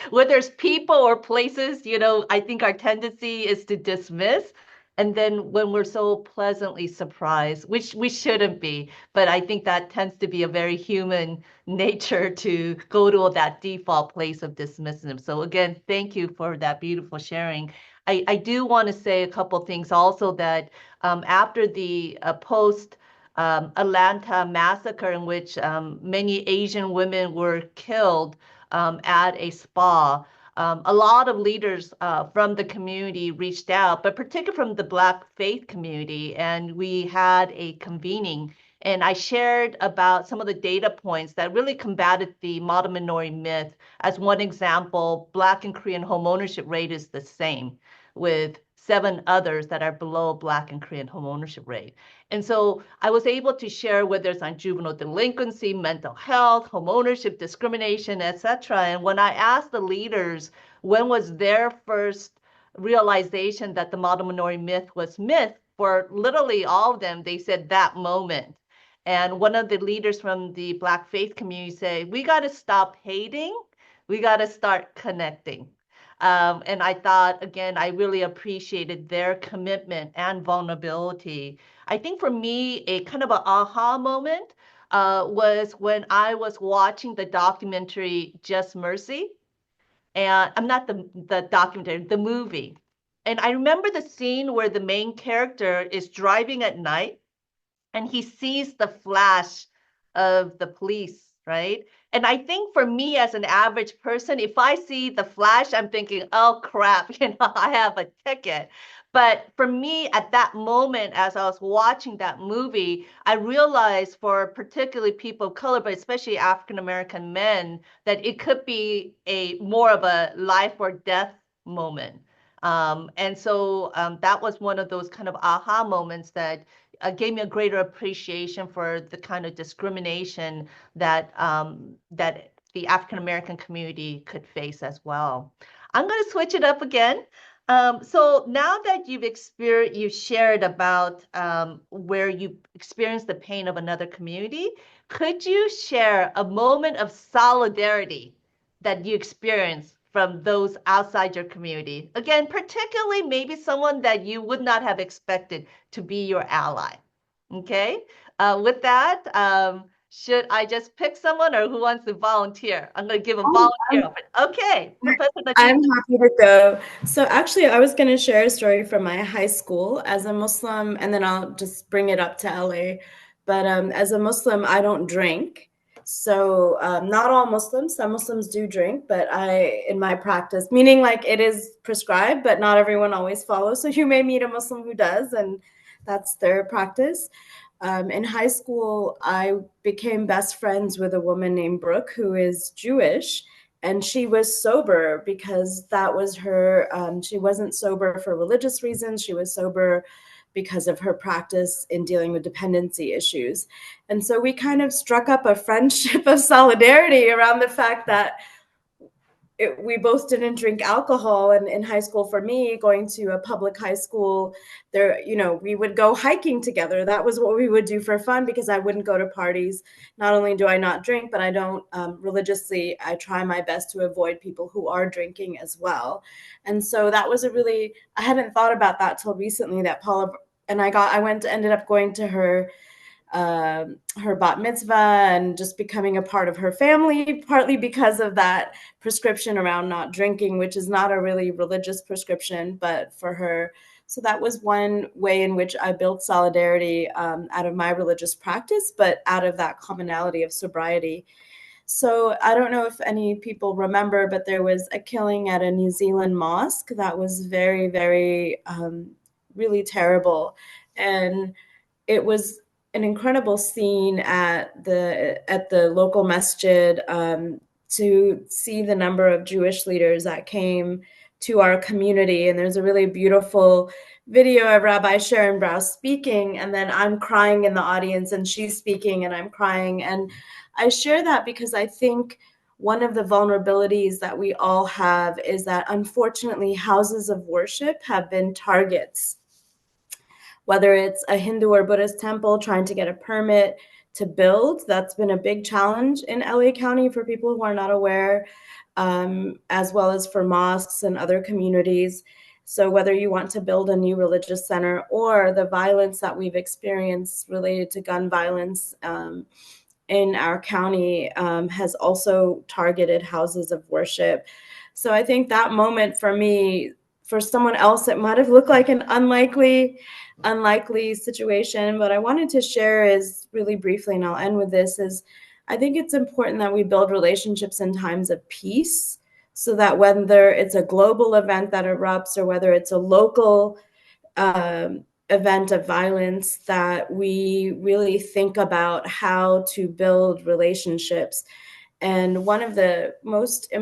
Whether it's people or places, I think our tendency is to dismiss. And then when we're so pleasantly surprised, which we shouldn't be, but I think that tends to be a very human nature to go to that default place of dismissive. So again, thank you for that beautiful sharing. I do want to say a couple things also that after the post Atlanta massacre, in which many Asian women were killed at a spa, a lot of leaders from the community reached out, but particularly from the Black faith community, and we had a convening. And I shared about some of the data points that really combated the model minority myth. As one example, Black and Korean home ownership rate is the same, with 7 others that are below Black and Korean home ownership rate. And so I was able to share whether it's on juvenile delinquency, mental health, home ownership, discrimination, etc. And when I asked the leaders when was their first realization that the model minority myth was myth, for literally all of them, they said that moment. And one of the leaders from the Black faith community said, "We got to stop hating. We got to start connecting." And I thought, again, I really appreciated their commitment and vulnerability. I think for me, a kind of an aha moment was when I was watching the documentary Just Mercy. And I'm not the documentary, the movie. And I remember the scene where the main character is driving at night and he sees the flash of the police, right? And I think for me as an average person, if I see the flash, I'm thinking, oh crap, I have a ticket. But for me at that moment, as I was watching that movie, I realized for particularly people of color, but especially African American men, that it could be a more of a life or death moment. And so that was one of those kind of aha moments that gave me a greater appreciation for the kind of discrimination that that the African American community could face as well. I'm going to switch it up again. So now that you've shared about where you experienced the pain of another community, could you share a moment of solidarity that you experienced from those outside your community? Again, particularly maybe someone that you would not have expected to be your ally. Okay. With that, should I just pick someone or who wants to volunteer? I'm going to give a volunteer. Okay, Professor Najeeba. I'm happy to go. So actually, I was going to share a story from my high school as a Muslim, and then I'll just bring it up to LA. But as a Muslim, I don't drink. So not all Muslims, some Muslims do drink, but in my practice, meaning like it is prescribed, but not everyone always follows. So you may meet a Muslim who does, and that's their practice. In high school, I became best friends with a woman named Brooke, who is Jewish. And she was sober because that was her, she wasn't sober for religious reasons. She was sober because of her practice in dealing with dependency issues. And so we kind of struck up a friendship of solidarity around the fact that we both didn't drink alcohol. And in high school, for me, going to a public high school, there, we would go hiking together. That was what we would do for fun, because I wouldn't go to parties. Not only do I not drink, but I don't religiously, I try my best to avoid people who are drinking as well. And so that was I hadn't thought about that till recently, that Paula, and ended up going to her bat mitzvah and just becoming a part of her family, partly because of that prescription around not drinking, which is not a really religious prescription, but for her. So that was one way in which I built solidarity out of my religious practice, but out of that commonality of sobriety. So I don't know if any people remember, but there was a killing at a New Zealand mosque that was very, very, really terrible. And it was an incredible scene at the local masjid, to see the number of Jewish leaders that came to our community. And there's a really beautiful video of Rabbi Sharon Brous speaking, and then I'm crying in the audience, and she's speaking and I'm crying. And I share that because I think one of the vulnerabilities that we all have is that, unfortunately, houses of worship have been targets. Whether it's a Hindu or Buddhist temple trying to get a permit to build, that's been a big challenge in LA County for people who are not aware, as well as for mosques and other communities. So whether you want to build a new religious center, or the violence that we've experienced related to gun violence in our county has also targeted houses of worship. So I think that moment for me, for someone else, it might have looked like an unlikely situation. But I wanted to share is really briefly, and I'll end with this, is I think it's important that we build relationships in times of peace, so that whether it's a global event that erupts or whether it's a local event of violence, that we really think about how to build relationships. And one of the most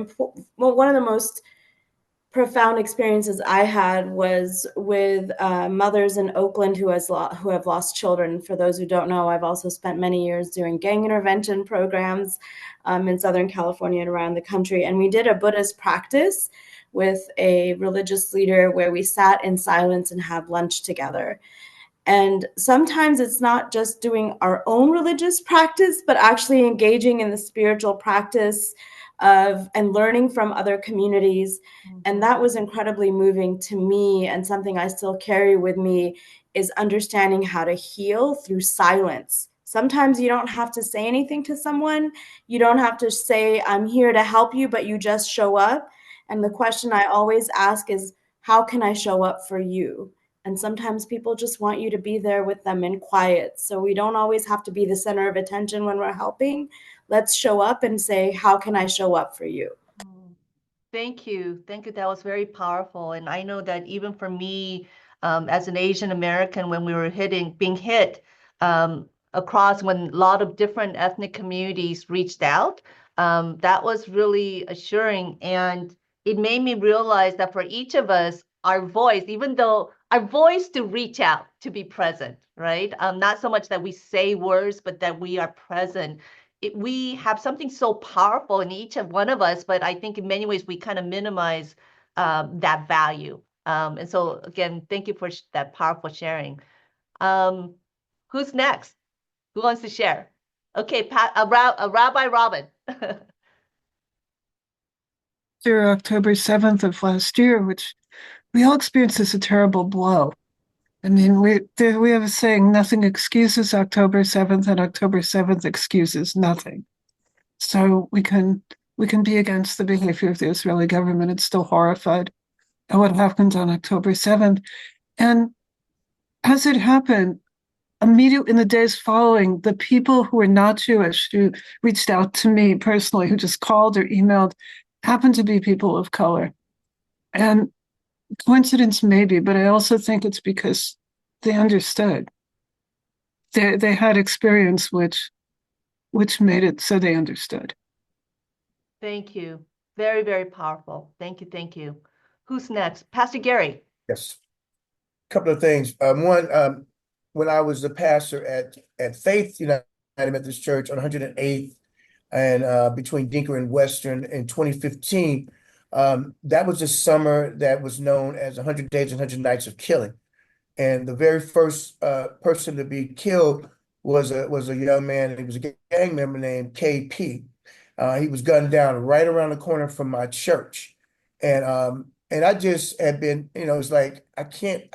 profound experiences I had was with mothers in Oakland who have lost children. For those who don't know, I've also spent many years doing gang intervention programs in Southern California and around the country. And we did a Buddhist practice with a religious leader where we sat in silence and had lunch together. And sometimes it's not just doing our own religious practice, but actually engaging in the spiritual practice and learning from other communities. And that was incredibly moving to me, and something I still carry with me is understanding how to heal through silence. Sometimes you don't have to say anything to someone. You don't have to say, I'm here to help you, but you just show up. And the question I always ask is, how can I show up for you? And sometimes people just want you to be there with them in quiet. So we don't always have to be the center of attention when we're helping. Let's show up and say, how can I show up for you? Thank you. Thank you. That was very powerful. And I know that even for me, as an Asian American, when we were being hit across, when a lot of different ethnic communities reached out, that was really assuring. And it made me realize that for each of us, our voice, even though our voice to reach out, to be present, right? Not so much that we say words, but that we are present. We have something so powerful in each of one of us, but I think in many ways we kind of minimize that value. And so again, thank you for that powerful sharing. Who's next? Who wants to share? Okay, Rabbi Robin. After October 7th of last year, which we all experienced as a terrible blow. I mean, we have a saying, nothing excuses October 7th, and October 7th excuses nothing. So we can be against the behavior of the Israeli government and still horrified at what happened on October 7th. And as it happened, immediately in the days following, the people who were not Jewish, who reached out to me personally, who just called or emailed, happened to be people of color. And coincidence maybe, but I also think it's because they understood. They had experience which made it so they understood. Thank you. Very, very powerful. Thank you. Thank you. Who's next? Pastor Gary. Yes. Couple of things. One, when I was the pastor at Faith United Methodist Church on 108th and between Dinker and Western in 2015, that was the summer that was known as 100 Days and 100 Nights of Killing. And the very first person to be killed was a young man. He was a gang member named KP. He was gunned down right around the corner from my church, and I just had been, it's like I can't.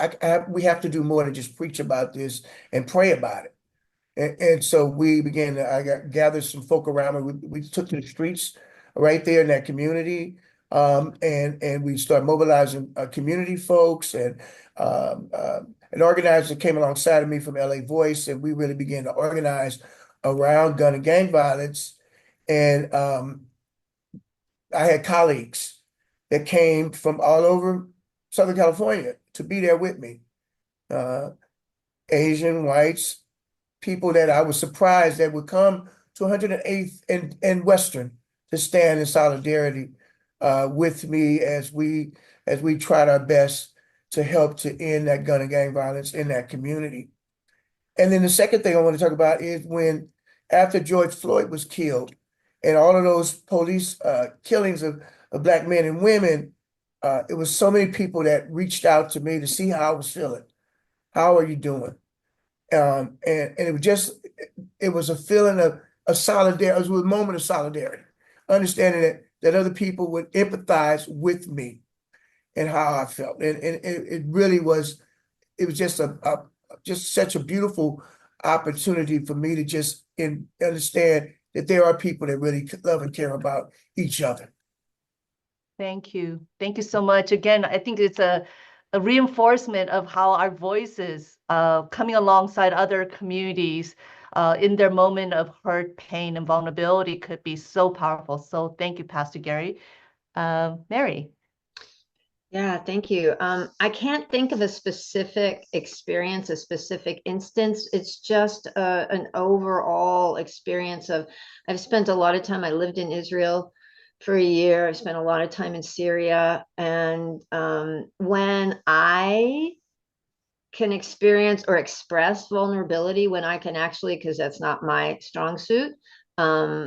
We have to do more than just preach about this and pray about it. And so we began to. Gathered some folk around me. We took to the streets right there in that community, and we started mobilizing community folks and an organizer came alongside of me from LA Voice, and we really began to organize around gun and gang violence. And I had colleagues that came from all over Southern California to be there with me. Asian, whites, people that I was surprised that would come to 108th and Western to stand in solidarity with me as we tried our best to help to end that gun and gang violence in that community. And then the second thing I want to talk about is when after George Floyd was killed and all of those police killings of Black men and women, it was so many people that reached out to me to see how I was feeling. How are you doing? And it was a feeling of solidarity. It was a moment of solidarity, understanding that other people would empathize with me and how I felt. And it really was, it was just just such a beautiful opportunity for me to just understand that there are people that really love and care about each other. Thank you. Thank you so much. Again, I think it's a reinforcement of how our voices coming alongside other communities in their moment of hurt, pain, and vulnerability could be so powerful. So thank you, Pastor Gary. Mary. Yeah, thank you. I can't think of a specific experience, a specific instance. It's just an overall experience of, I've spent a lot of time, I lived in Israel for a year. I've spent a lot of time in Syria. And when I can experience or express vulnerability, when I can actually, because that's not my strong suit,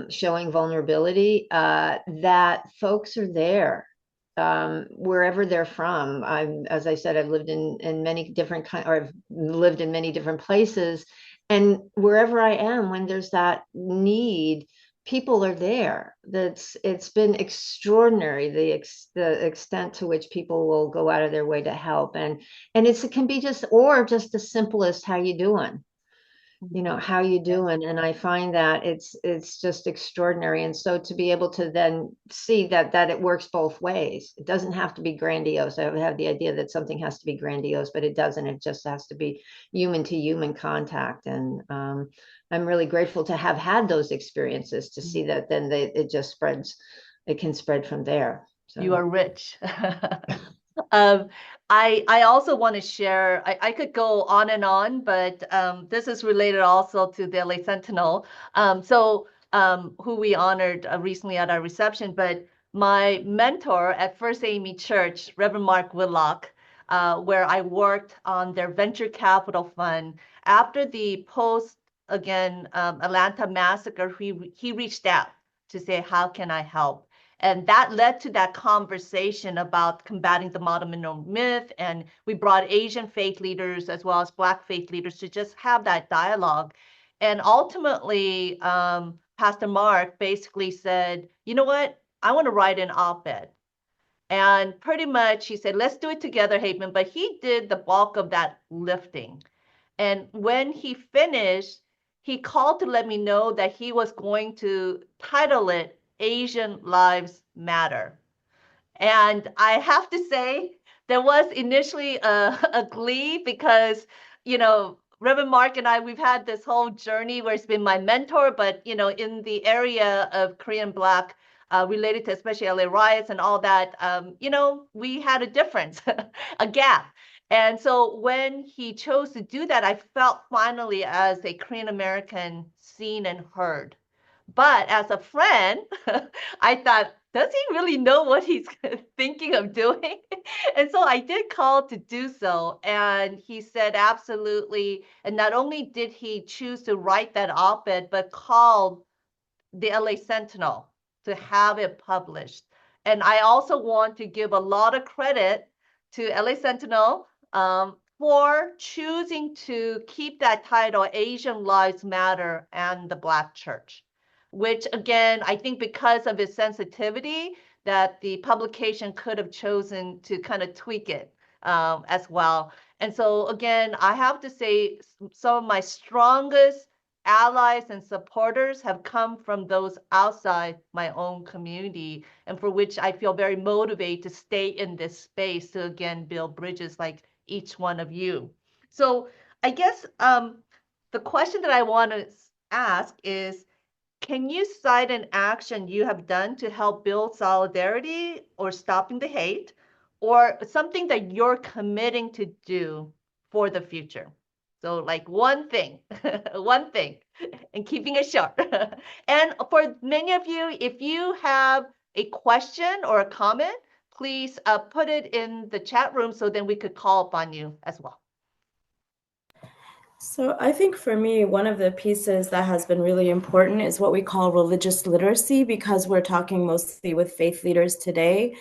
showing vulnerability, that folks are there. Wherever they're from. As I said, I've lived in many different I've lived in many different places, and wherever I am, when there's that need, people are there. It's been extraordinary the extent to which people will go out of their way to help, and it can be just the simplest "how you doing." How you doing? And I find that it's just extraordinary. And so to be able to then see that it works both ways, it doesn't have to be grandiose. I have the idea that something has to be grandiose, but it doesn't. It just has to be human to human contact. And I'm really grateful to have had those experiences, to see that then it just spreads. It can spread from there. So. You are rich. I also want to share, I could go on and on, but this is related also to the LA Sentinel, who we honored recently at our reception. But my mentor at First AME Church, Reverend Mark Whitlock, where I worked on their venture capital fund, after the Atlanta massacre, he reached out to say, how can I help? And that led to that conversation about combating the modern mineral myth. And we brought Asian faith leaders as well as Black faith leaders to just have that dialogue. And ultimately, Pastor Mark basically said, you know what? I want to write an op-ed. And pretty much he said, let's do it together, Hyepin. But he did the bulk of that lifting. And when he finished, he called to let me know that he was going to title it Asian Lives Matter. And I have to say, there was initially a glee because, Reverend Mark and I, we've had this whole journey where it's been my mentor, but, in the area of Korean Black related to especially LA riots and all that, we had a difference, a gap. And so when he chose to do that, I felt finally as a Korean American seen and heard. But as a friend, I thought, does he really know what he's thinking of doing? And so I did call to do so. And he said, absolutely. And not only did he choose to write that op-ed, but called the LA Sentinel to have it published. And I also want to give a lot of credit to LA Sentinel for choosing to keep that title, Asian Lives Matter and the Black Church, which again, I think because of its sensitivity, that the publication could have chosen to kind of tweak it as well. And so again, I have to say some of my strongest allies and supporters have come from those outside my own community, and for which I feel very motivated to stay in this space to again build bridges like each one of you. So I guess the question that I want to ask is, can you cite an action you have done to help build solidarity or stopping the hate, or something that you're committing to do for the future? So like one thing, one thing, and keeping it short. And for many of you, if you have a question or a comment, please put it in the chat room so then we could call upon you as well. So I think for me, one of the pieces that has been really important is what we call religious literacy, because we're talking mostly with faith leaders today.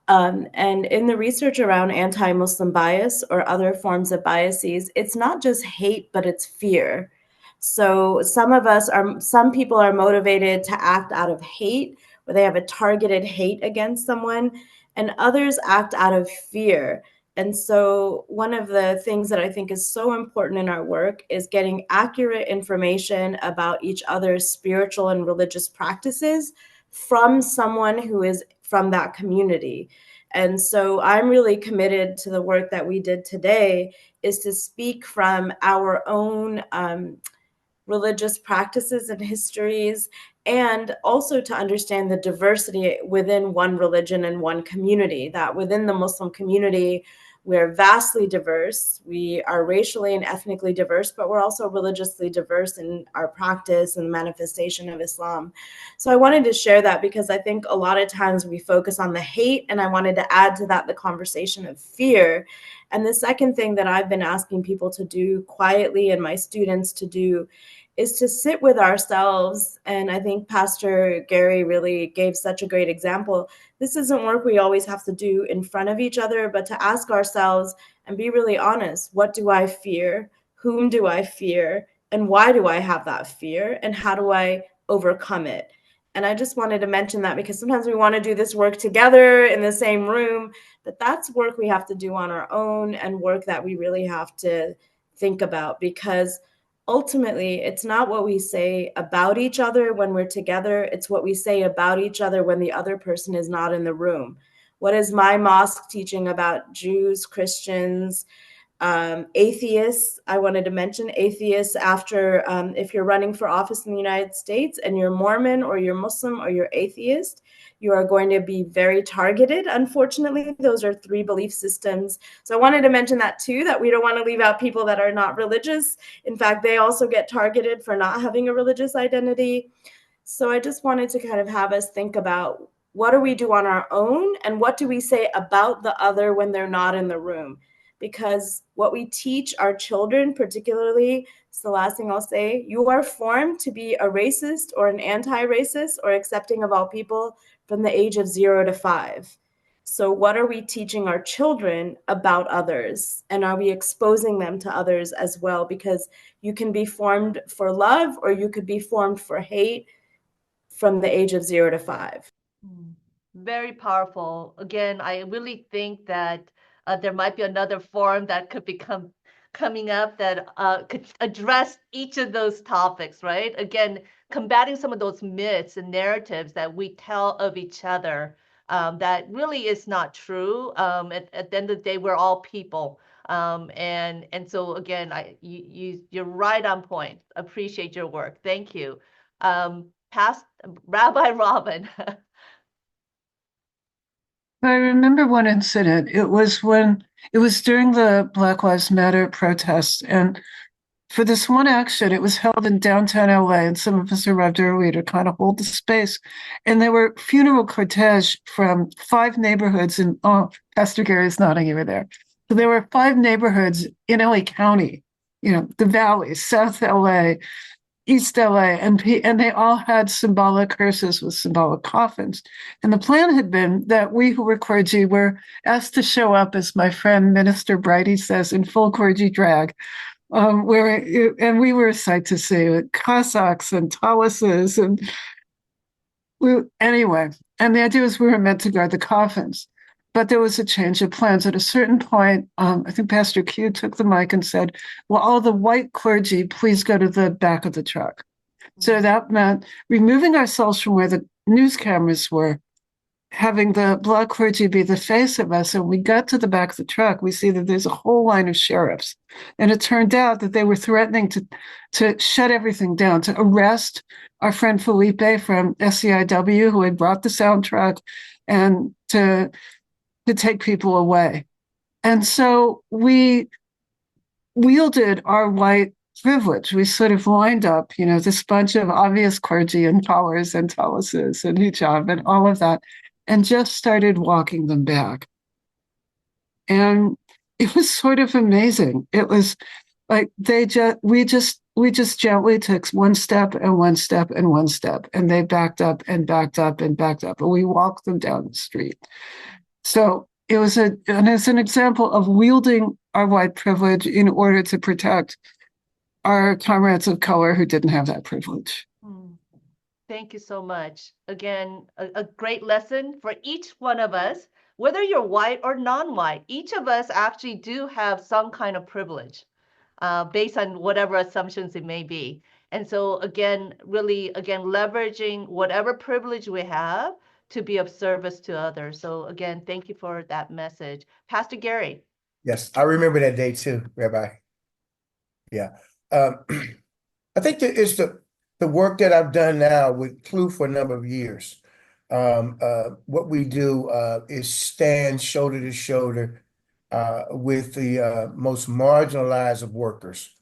And in the research around anti-Muslim bias or other forms of biases, it's not just hate, but it's fear. So some people are motivated to act out of hate, where they have a targeted hate against someone, and others act out of fear. And so one of the things that I think is so important in our work is getting accurate information about each other's spiritual and religious practices from someone who is from that community. And so I'm really committed to the work that we did today, is to speak from our own religious practices and histories, and also to understand the diversity within one religion and one community, that within the Muslim community, we're vastly diverse. We are racially and ethnically diverse, but we're also religiously diverse in our practice and manifestation of Islam. So I wanted to share that because I think a lot of times we focus on the hate, and I wanted to add to that the conversation of fear. And the second thing that I've been asking people to do quietly, and my students to do, is to sit with ourselves. And I think Pastor Gary really gave such a great example. This isn't work we always have to do in front of each other, but to ask ourselves and be really honest. What do I fear? Whom do I fear? And why do I have that fear? And how do I overcome it? And I just wanted to mention that because sometimes we want to do this work together in the same room, but that's work we have to do on our own, and work that we really have to think about, because ultimately, it's not what we say about each other when we're together. It's what we say about each other when the other person is not in the room. What is my mosque teaching about Jews, Christians, atheists? I wanted to mention atheists after, if you're running for office in the United States and you're Mormon or you're Muslim or you're atheist, you are going to be very targeted. Unfortunately, those are 3 belief systems. So I wanted to mention that too, that we don't want to leave out people that are not religious. In fact, they also get targeted for not having a religious identity. So I just wanted to kind of have us think about, what do we do on our own, and what do we say about the other when they're not in the room? Because what we teach our children, particularly, it's the last thing I'll say, you are formed to be a racist or an anti-racist or accepting of all people from the age of 0 to 5. So what are we teaching our children about others? And are we exposing them to others as well? Because you can be formed for love, or you could be formed for hate from the age of 0 to 5. Very powerful. Again, I really think that there might be another forum that could become coming up that could address each of those topics, right? Again, combating some of those myths and narratives that we tell of each other that really is not true. At the end of the day, we're all people. And so again, you're right on point. Appreciate your work. Thank you. Past Rabbi Robin. I remember one incident. It was during the Black Lives Matter protests, and for this one action, it was held in downtown LA, and some of us arrived early to kind of hold the space. And there were funeral cortege from 5 neighborhoods, and Pastor Gary's nodding, you were there. So there were 5 neighborhoods in LA County, the Valley, South LA, East LA, and they all had symbolic hearses with symbolic coffins. And the plan had been that we who were clergy were asked to show up, as my friend Minister Brighty says, in full clergy drag. And we were a sight to see, with Cossacks and taluses, and anyway. And the idea was we were meant to guard the coffins, but there was a change of plans. At a certain point, I think Pastor Q took the mic and said, "Well, all the white clergy, please go to the back of the truck." So that meant removing ourselves from where the news cameras were, having the black clergy be the face of us. And we got to the back of the truck, we see that there's a whole line of sheriffs. And it turned out that they were threatening to shut everything down, to arrest our friend Felipe from SCIW, who had brought the soundtrack, and to take people away. And so we wielded our white privilege. We sort of lined up, this bunch of obvious clergy in collars and taluses and hijab and all of that, and just started walking them back. And it was sort of amazing. It was like we just gently took one step and one step and one step, and they backed up and backed up and backed up, and we walked them down the street. So it was and it's an example of wielding our white privilege in order to protect our comrades of color who didn't have that privilege. Thank you so much. Again, a great lesson for each one of us, whether you're white or non-white. Each of us actually do have some kind of privilege based on whatever assumptions it may be. And so again, leveraging whatever privilege we have to be of service to others. So again, thank you for that message. Pastor Gary. Yes, I remember that day too, Rabbi. Yeah. I think that it's the work that I've done now with Clue for a number of years. What we do is stand shoulder to shoulder with the most marginalized of workers,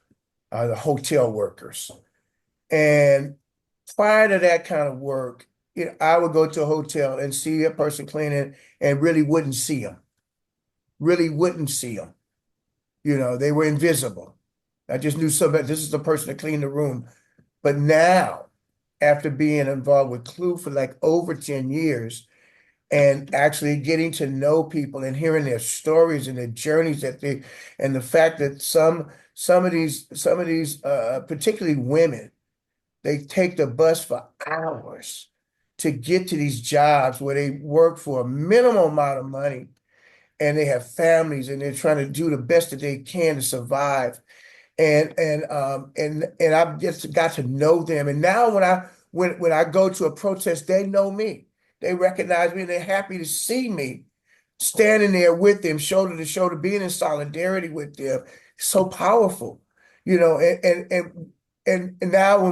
the hotel workers. And prior to that kind of work, I would go to a hotel and see a person cleaning and really wouldn't see them. Really wouldn't see them. They were invisible. I just knew somebody, this is the person that cleaned the room. But now, after being involved with Clue for like over 10 years and actually getting to know people and hearing their stories and their journeys and the fact that some of these particularly women, they take the bus for hours to get to these jobs where they work for a minimal amount of money, and they have families and they're trying to do the best that they can to survive. And I've just got to know them. And now when I go to a protest, they know me. They recognize me, and they're happy to see me standing there with them, shoulder to shoulder, being in solidarity with them. It's so powerful, and now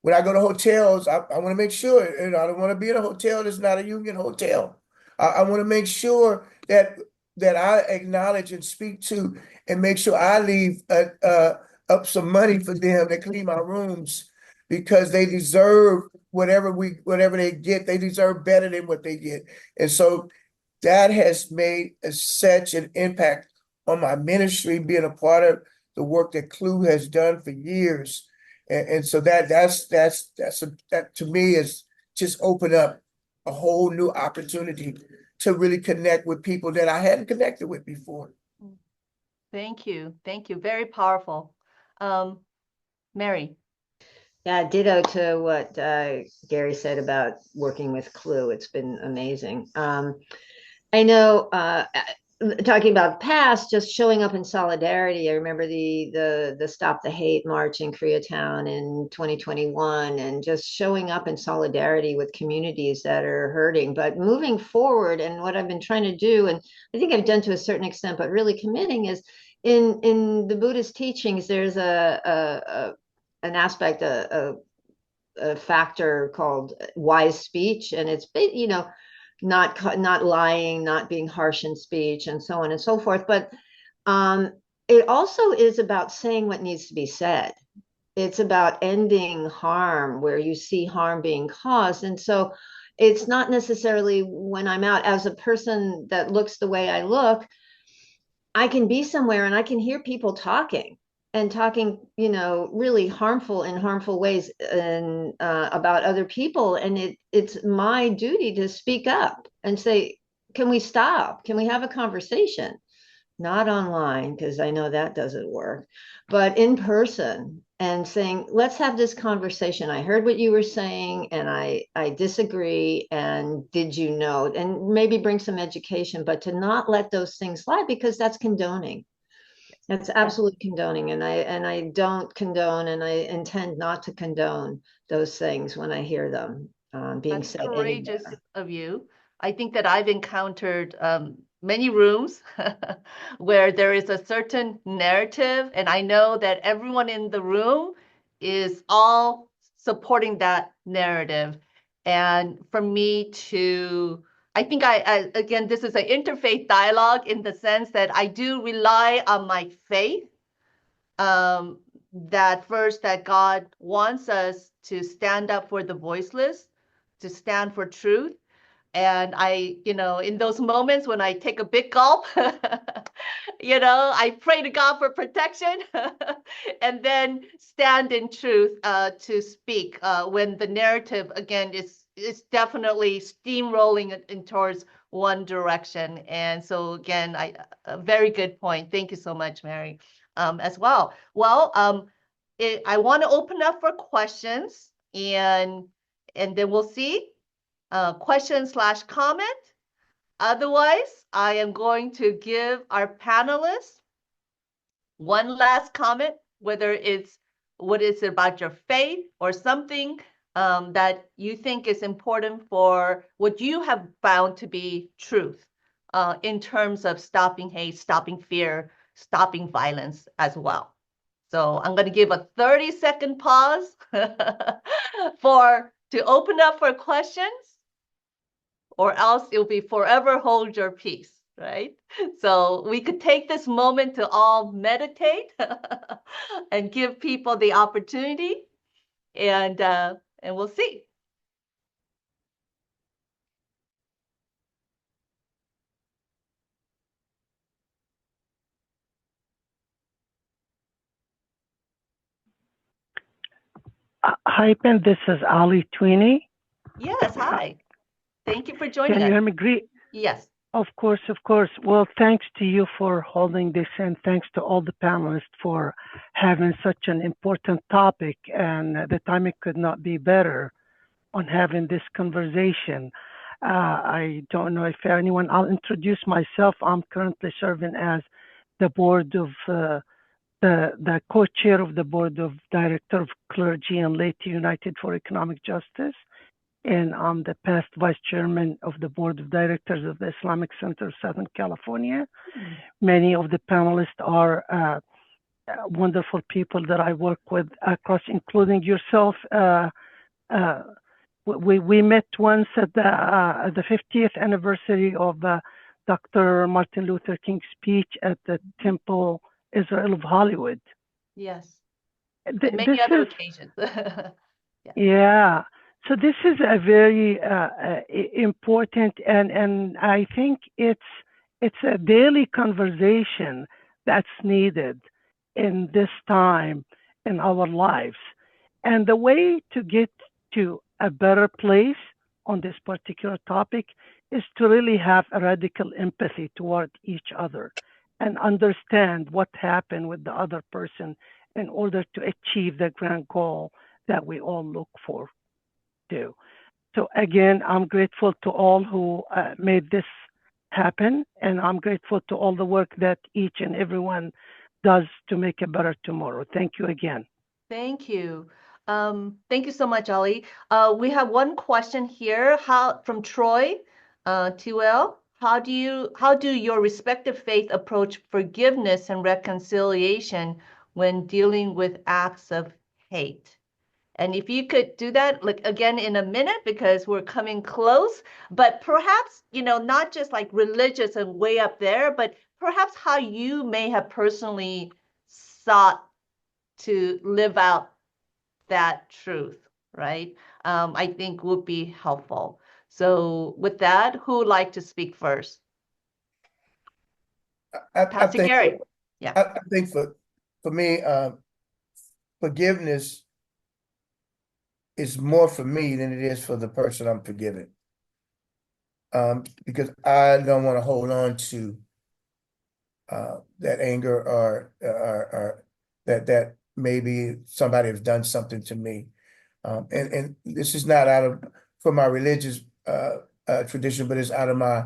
when I go to hotels, I want to make sure, I don't want to be in a hotel that's not a union hotel. I want to make sure that I acknowledge and speak to and make sure I leave up some money for them to clean my rooms, because they deserve whatever they get. They deserve better than what they get. And so that has made such an impact on my ministry, being a part of the work that Clue has done for years. And so that to me is just opened up a whole new opportunity to really connect with people that I hadn't connected with before. Thank you. Very powerful. Mary. Yeah, ditto to what Gary said about working with Clue. It's been amazing. I know, talking about past, just showing up in solidarity. I remember the Stop the Hate march in Koreatown in 2021, and just showing up in solidarity with communities that are hurting. But moving forward, and what I've been trying to do, and I think I've done to a certain extent, but really committing, is in the Buddhist teachings, there's an aspect, a factor called wise speech, and it's not lying, not being harsh in speech, and so on and so forth. But it also is about saying what needs to be said. It's about ending harm where you see harm being caused. And so it's not necessarily when I'm out as a person that looks the way I look, I can be somewhere and I can hear people talking and talking, really harmful in harmful ways and about other people. And it's my duty to speak up and say, can we stop? Can we have a conversation? Not online, because I know that doesn't work, but in person and saying, let's have this conversation. I heard what you were saying and I disagree. And did you know? And maybe bring some education, but to not let those things slide because that's condoning. That's absolutely condoning. And I don't condone and I intend not to condone those things when I hear them being That's said courageous anywhere. of you. I think that I've encountered many rooms where there is a certain narrative, and I know that everyone in the room is all supporting that narrative. And for me to, I think again, this is an interfaith dialogue in the sense that I do rely on my faith, that first, that God wants us to stand up for the voiceless, to stand for truth. And in those moments when I take a big gulp, I pray to God for protection and then stand in truth to speak when the narrative, again, is definitely steamrolling in towards one direction. And so, again, a very good point. Thank you so much, Mary, as well. Well, I want to open up for questions, and then we'll see question/comment. Otherwise, I am going to give our panelists one last comment, whether it's what is it about your faith or something that you think is important for what you have found to be truth in terms of stopping hate, stopping fear, stopping violence as well. So I'm going to give a 30-second pause to open up for questions, or else you'll be forever hold your peace, right? So we could take this moment to all meditate and give people the opportunity, and we'll see. Hyepin, this is Ali Tweeney. Yes, hi. Thank you for Can joining you us. hear me? Great. Yes. Of course, of course. Well, thanks to you for holding this, and thanks to all the panelists for having such an important topic. And the timing could not be better on having this conversation. I don't know if anyone, I'll introduce myself. I'm currently serving as the board of the co-chair of the board of director of clergy and laity United for Economic Justice. And I'm the past vice chairman of the board of directors of the Islamic Center of Southern California. Many of the panelists are wonderful people that I work with across, including yourself. We met once at the 50th anniversary of Dr. Martin Luther King's speech at the Temple Israel of Hollywood. Yes. This Many other is, occasions. yeah. So this is a very important, and I think it's a daily conversation that's needed in this time in our lives. And the way to get to a better place on this particular topic is to really have a radical empathy toward each other and understand what happened with the other person in order to achieve the grand goal that we all look for to. So again, I'm grateful to all who made this happen, and I'm grateful to all the work that each and everyone does to make a better tomorrow. Thank you again. Thank you. Thank you so much, Ali. We have one question here from Troy TUL. How do your respective faith approach forgiveness and reconciliation when dealing with acts of hate? And if you could do that, like again in a minute, because we're coming close, but perhaps, not just like religious and way up there, but perhaps how you may have personally sought to live out that truth, right? I think would be helpful. So with that, who would like to speak first? I Pastor think Gary. Yeah. I think for me, forgiveness is more for me than it is for the person I'm forgiving. Because I don't want to hold on to that anger or that maybe somebody has done something to me. And this is not out of from my religious tradition, but it's out of my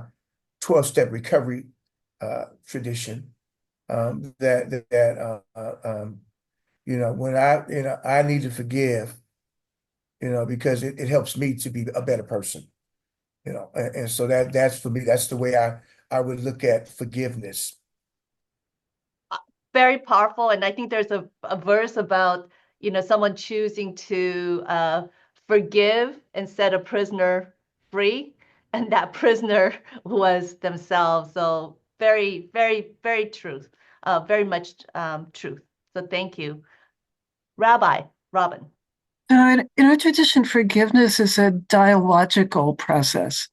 12-step recovery tradition. When I need to forgive, because it helps me to be a better person, and so that's for me, that's the way I would look at forgiveness. Very powerful. And I think there's a verse about, someone choosing to forgive and set a prisoner free. And that prisoner was themselves. So very, very, very truth, very much truth. So thank you. Rabbi, Robin. In our tradition, forgiveness is a dialogical process,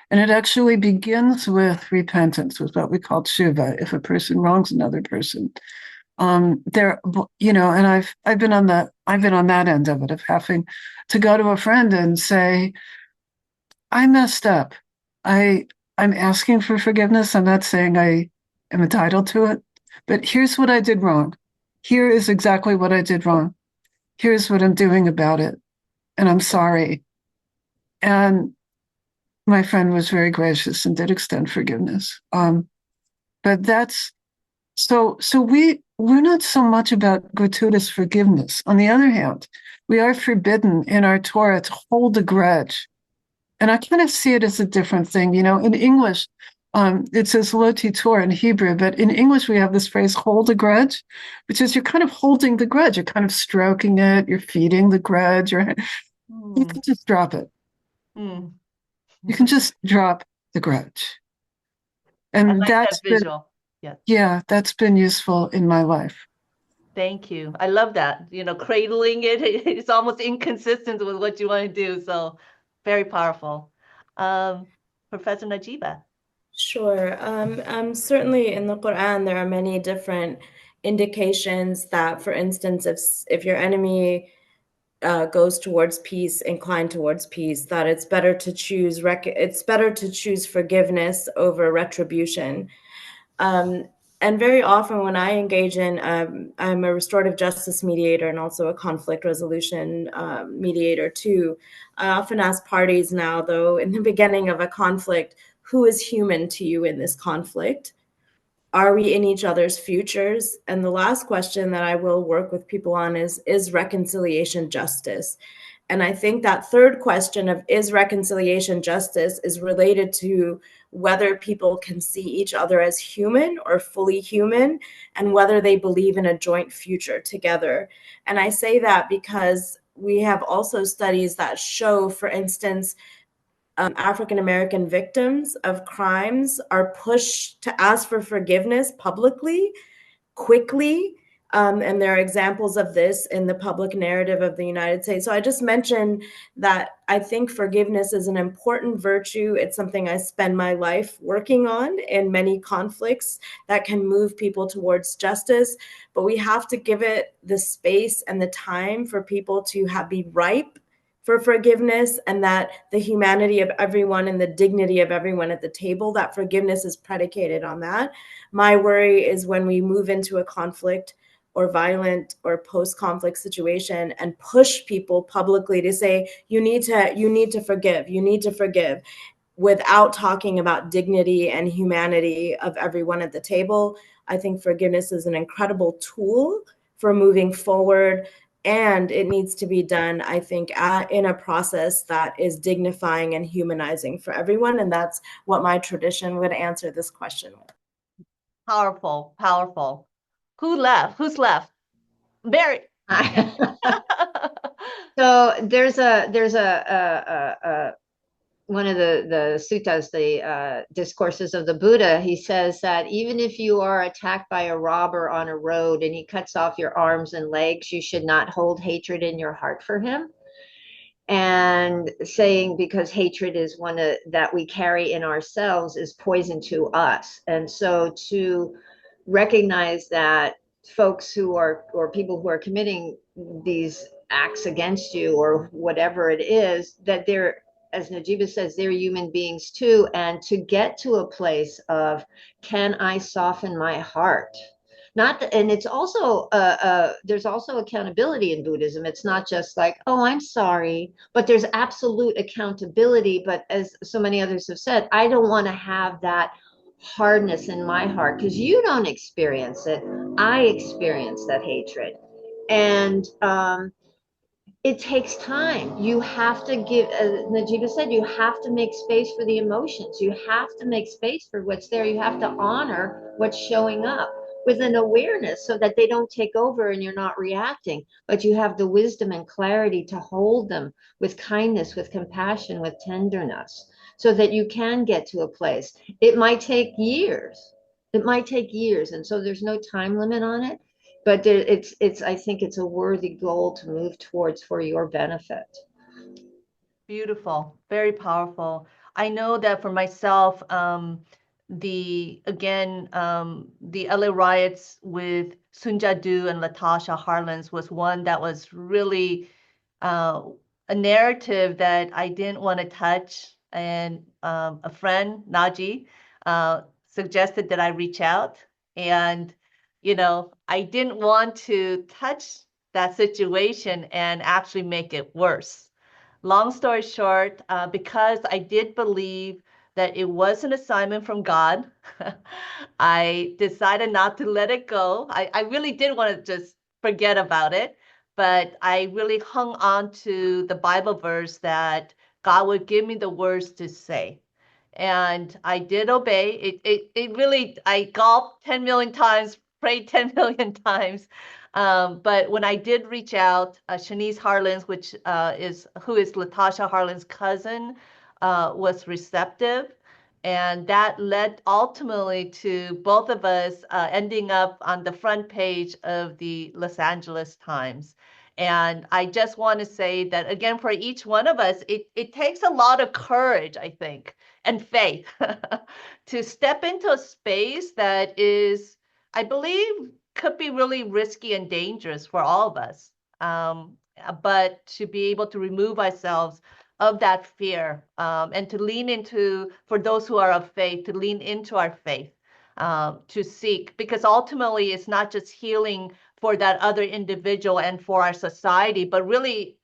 and it actually begins with repentance, with what we call tshuva. If a person wrongs another person, and I've been on that end of it, of having to go to a friend and say, I messed up. I'm asking for forgiveness. I'm not saying I am entitled to it, but here's what I did wrong. Here is exactly what I did wrong. Here's what I'm doing about it. And I'm sorry. And my friend was very gracious and did extend forgiveness. But that's so we're not so much about gratuitous forgiveness. On the other hand, we are forbidden in our Torah to hold a grudge. And I kind of see it as a different thing. In English, it says lo titor in Hebrew, but in English, we have this phrase hold a grudge, which is you're kind of holding the grudge. You're kind of stroking it. You're feeding the grudge. You can just drop it. You can just drop the grudge. And I like that visual. That's been useful in my life. Thank you. I love that. Cradling it's almost inconsistent with what you want to do. So very powerful. Professor Najeeba. Sure. Certainly in the Quran, there are many different indications that, for instance, if your enemy goes towards peace, inclined towards peace, that it's better to choose forgiveness over retribution. And very often when I engage in, I'm a restorative justice mediator and also a conflict resolution mediator too. I often ask parties now, though, in the beginning of a conflict, who is human to you in this conflict? Are we in each other's futures? And the last question that I will work with people on is reconciliation justice? And I think that third question of is reconciliation justice is related to whether people can see each other as human or fully human, and whether they believe in a joint future together. And I say that because we have also studies that show, for instance, African-American victims of crimes are pushed to ask for forgiveness publicly, quickly. And there are examples of this in the public narrative of the United States. So I just mentioned that I think forgiveness is an important virtue. It's something I spend my life working on in many conflicts that can move people towards justice. But we have to give it the space and the time for people to be ripe for forgiveness, and that the humanity of everyone and the dignity of everyone at the table, that forgiveness is predicated on that. My worry is when we move into a conflict or violent or post-conflict situation and push people publicly to say, you need to forgive, without talking about dignity and humanity of everyone at the table. I think forgiveness is an incredible tool for moving forward. And it needs to be done, I think, in a process that is dignifying and humanizing for everyone. And that's what my tradition would answer this question with. Powerful, powerful. Who's left? Mary. So there's a one of the suttas, the discourses of the Buddha, he says that even if you are attacked by a robber on a road and he cuts off your arms and legs, you should not hold hatred in your heart for him. And saying, because hatred is one that we carry in ourselves is poison to us. And so to recognize that folks who are, or people who are committing these acts against you or whatever it is, that they're, as Najeeba says, they're human beings too. And to get to a place of, can I soften my heart? And it's also, there's also accountability in Buddhism. It's not just like, oh, I'm sorry, but there's absolute accountability. But as so many others have said, I don't want to have that hardness in my heart because you don't experience it. I experience that hatred. And it takes time. You have to give, as Najeeba said, you have to make space for the emotions. You have to make space for what's there. You have to honor what's showing up with an awareness so that they don't take over and you're not reacting. But you have the wisdom and clarity to hold them with kindness, with compassion, with tenderness, so that you can get to a place. It might take years. It might take years. And so there's no time limit on it. But I think it's a worthy goal to move towards for your benefit. Beautiful, very powerful. I know that for myself, the LA riots with Sunjadu and Latasha Harlins was one that was really a narrative that I didn't want to touch. And a friend, Naji, suggested that I reach out. And I didn't want to touch that situation and actually make it worse. Long story short, because I did believe that it was an assignment from God, I decided not to let it go. I really did want to just forget about it, but I really hung on to the Bible verse that God would give me the words to say. And I did obey. It really, I gulped 10 million times, prayed 10 million times. But when I did reach out, Shanice Harlins, who is Latasha Harlins' cousin, was receptive. And that led ultimately to both of us ending up on the front page of the Los Angeles Times. And I just want to say that, again, for each one of us, it takes a lot of courage, I think, and faith to step into a space that is, I believe, could be really risky and dangerous for all of us. But to be able to remove ourselves of that fear and to lean into, for those who are of faith, to lean into our faith, to seek, because ultimately it's not just healing for that other individual and for our society, but really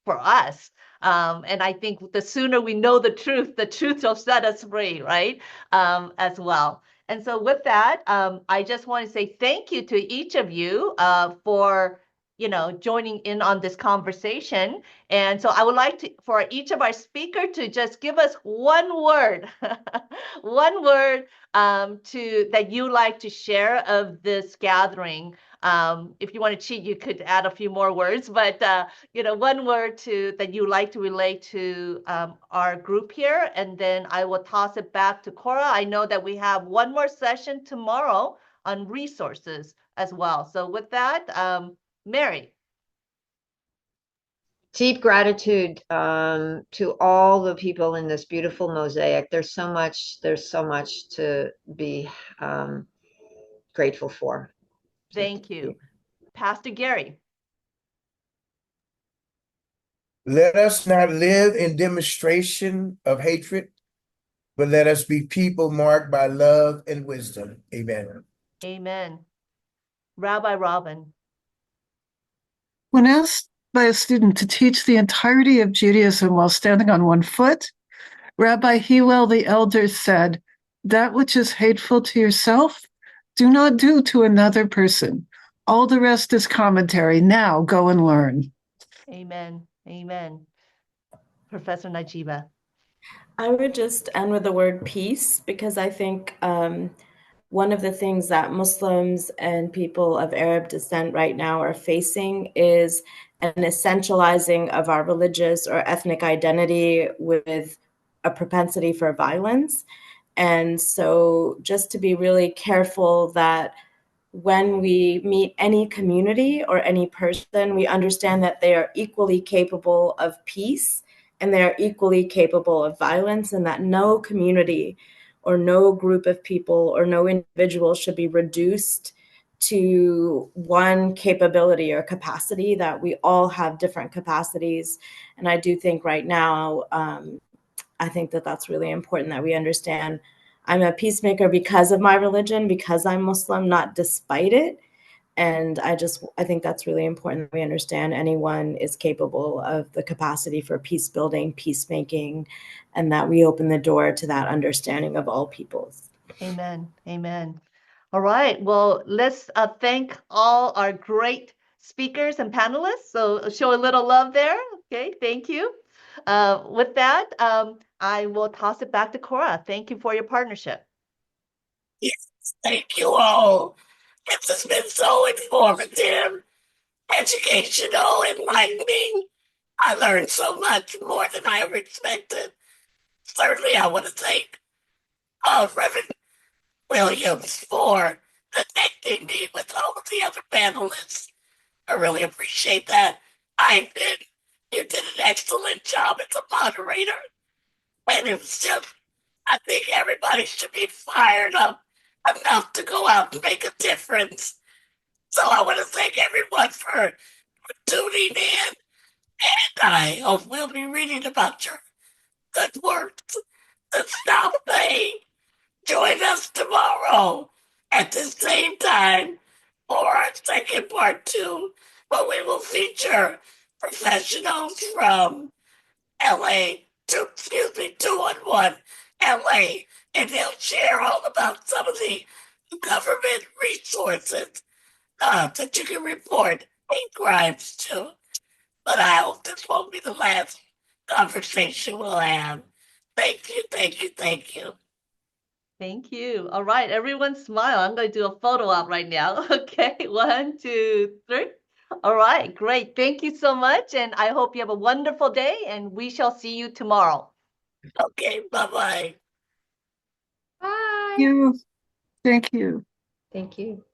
for us. And I think the sooner we know the truth will set us free, right? As well. And so with that, I just want to say thank you to each of you for joining in on this conversation. And so I would like for each of our speakers to just give us one word, one word that you like to share of this gathering. If you want to cheat, you could add a few more words, but one word that you like to relate to our group here, and then I will toss it back to Cora. I know that we have one more session tomorrow on resources as well. So with that, Mary. Deep gratitude to all the people in this beautiful mosaic. There's so much to be grateful for. Thank you. Pastor Gary. Let us not live in demonstration of hatred, but let us be people marked by love and wisdom. Amen. Amen. Rabbi Robin. When asked by a student to teach the entirety of Judaism while standing on one foot, Rabbi Hillel the Elder said, "That which is hateful to yourself, do not do to another person. All the rest is commentary. Now go and learn." Amen. Amen. Professor Najeeba. I would just end with the word peace, because I think one of the things that Muslims and people of Arab descent right now are facing is an essentializing of our religious or ethnic identity with a propensity for violence. And so just to be really careful that when we meet any community or any person, we understand that they are equally capable of peace and they are equally capable of violence, and that no community or no group of people or no individual should be reduced to one capability or capacity, that we all have different capacities. And I do think right now, I think that that's really important, that we understand I'm a peacemaker because of my religion, because I'm Muslim, not despite it. And I think that's really important, that we understand anyone is capable of the capacity for peace building, peacemaking, and that we open the door to that understanding of all peoples. Amen. Amen. All right. Well, let's thank all our great speakers and panelists. So show a little love there. Okay. Thank you. With that, I will toss it back to Cora. Thank you for your partnership. Yes, thank you all. This has been so informative, educational, enlightening. I learned so much more than I ever expected. Certainly, I want to thank Reverend Williams for connecting me with all of the other panelists. I really appreciate that. Hyepin, you did an excellent job as a moderator. And it was just, I think everybody should be fired up enough to go out and make a difference. So I want to thank everyone for tuning in. And I hope we'll be reading about your good works. The Stop Thing. Join us tomorrow at the same time for our second part 2, where we will feature professionals from LA, 211 LA, and they'll share all about some of the government resources that you can report hate crimes to. But I hope this won't be the last conversation we'll have. Thank you, thank you, thank you. Thank you. All right, everyone smile. I'm going to do a photo op right now. Okay, 1, 2, 3. All right, great. Thank you so much. And I hope you have a wonderful day, and we shall see you tomorrow. Okay, bye-bye. Bye. You. Thank you. Thank you.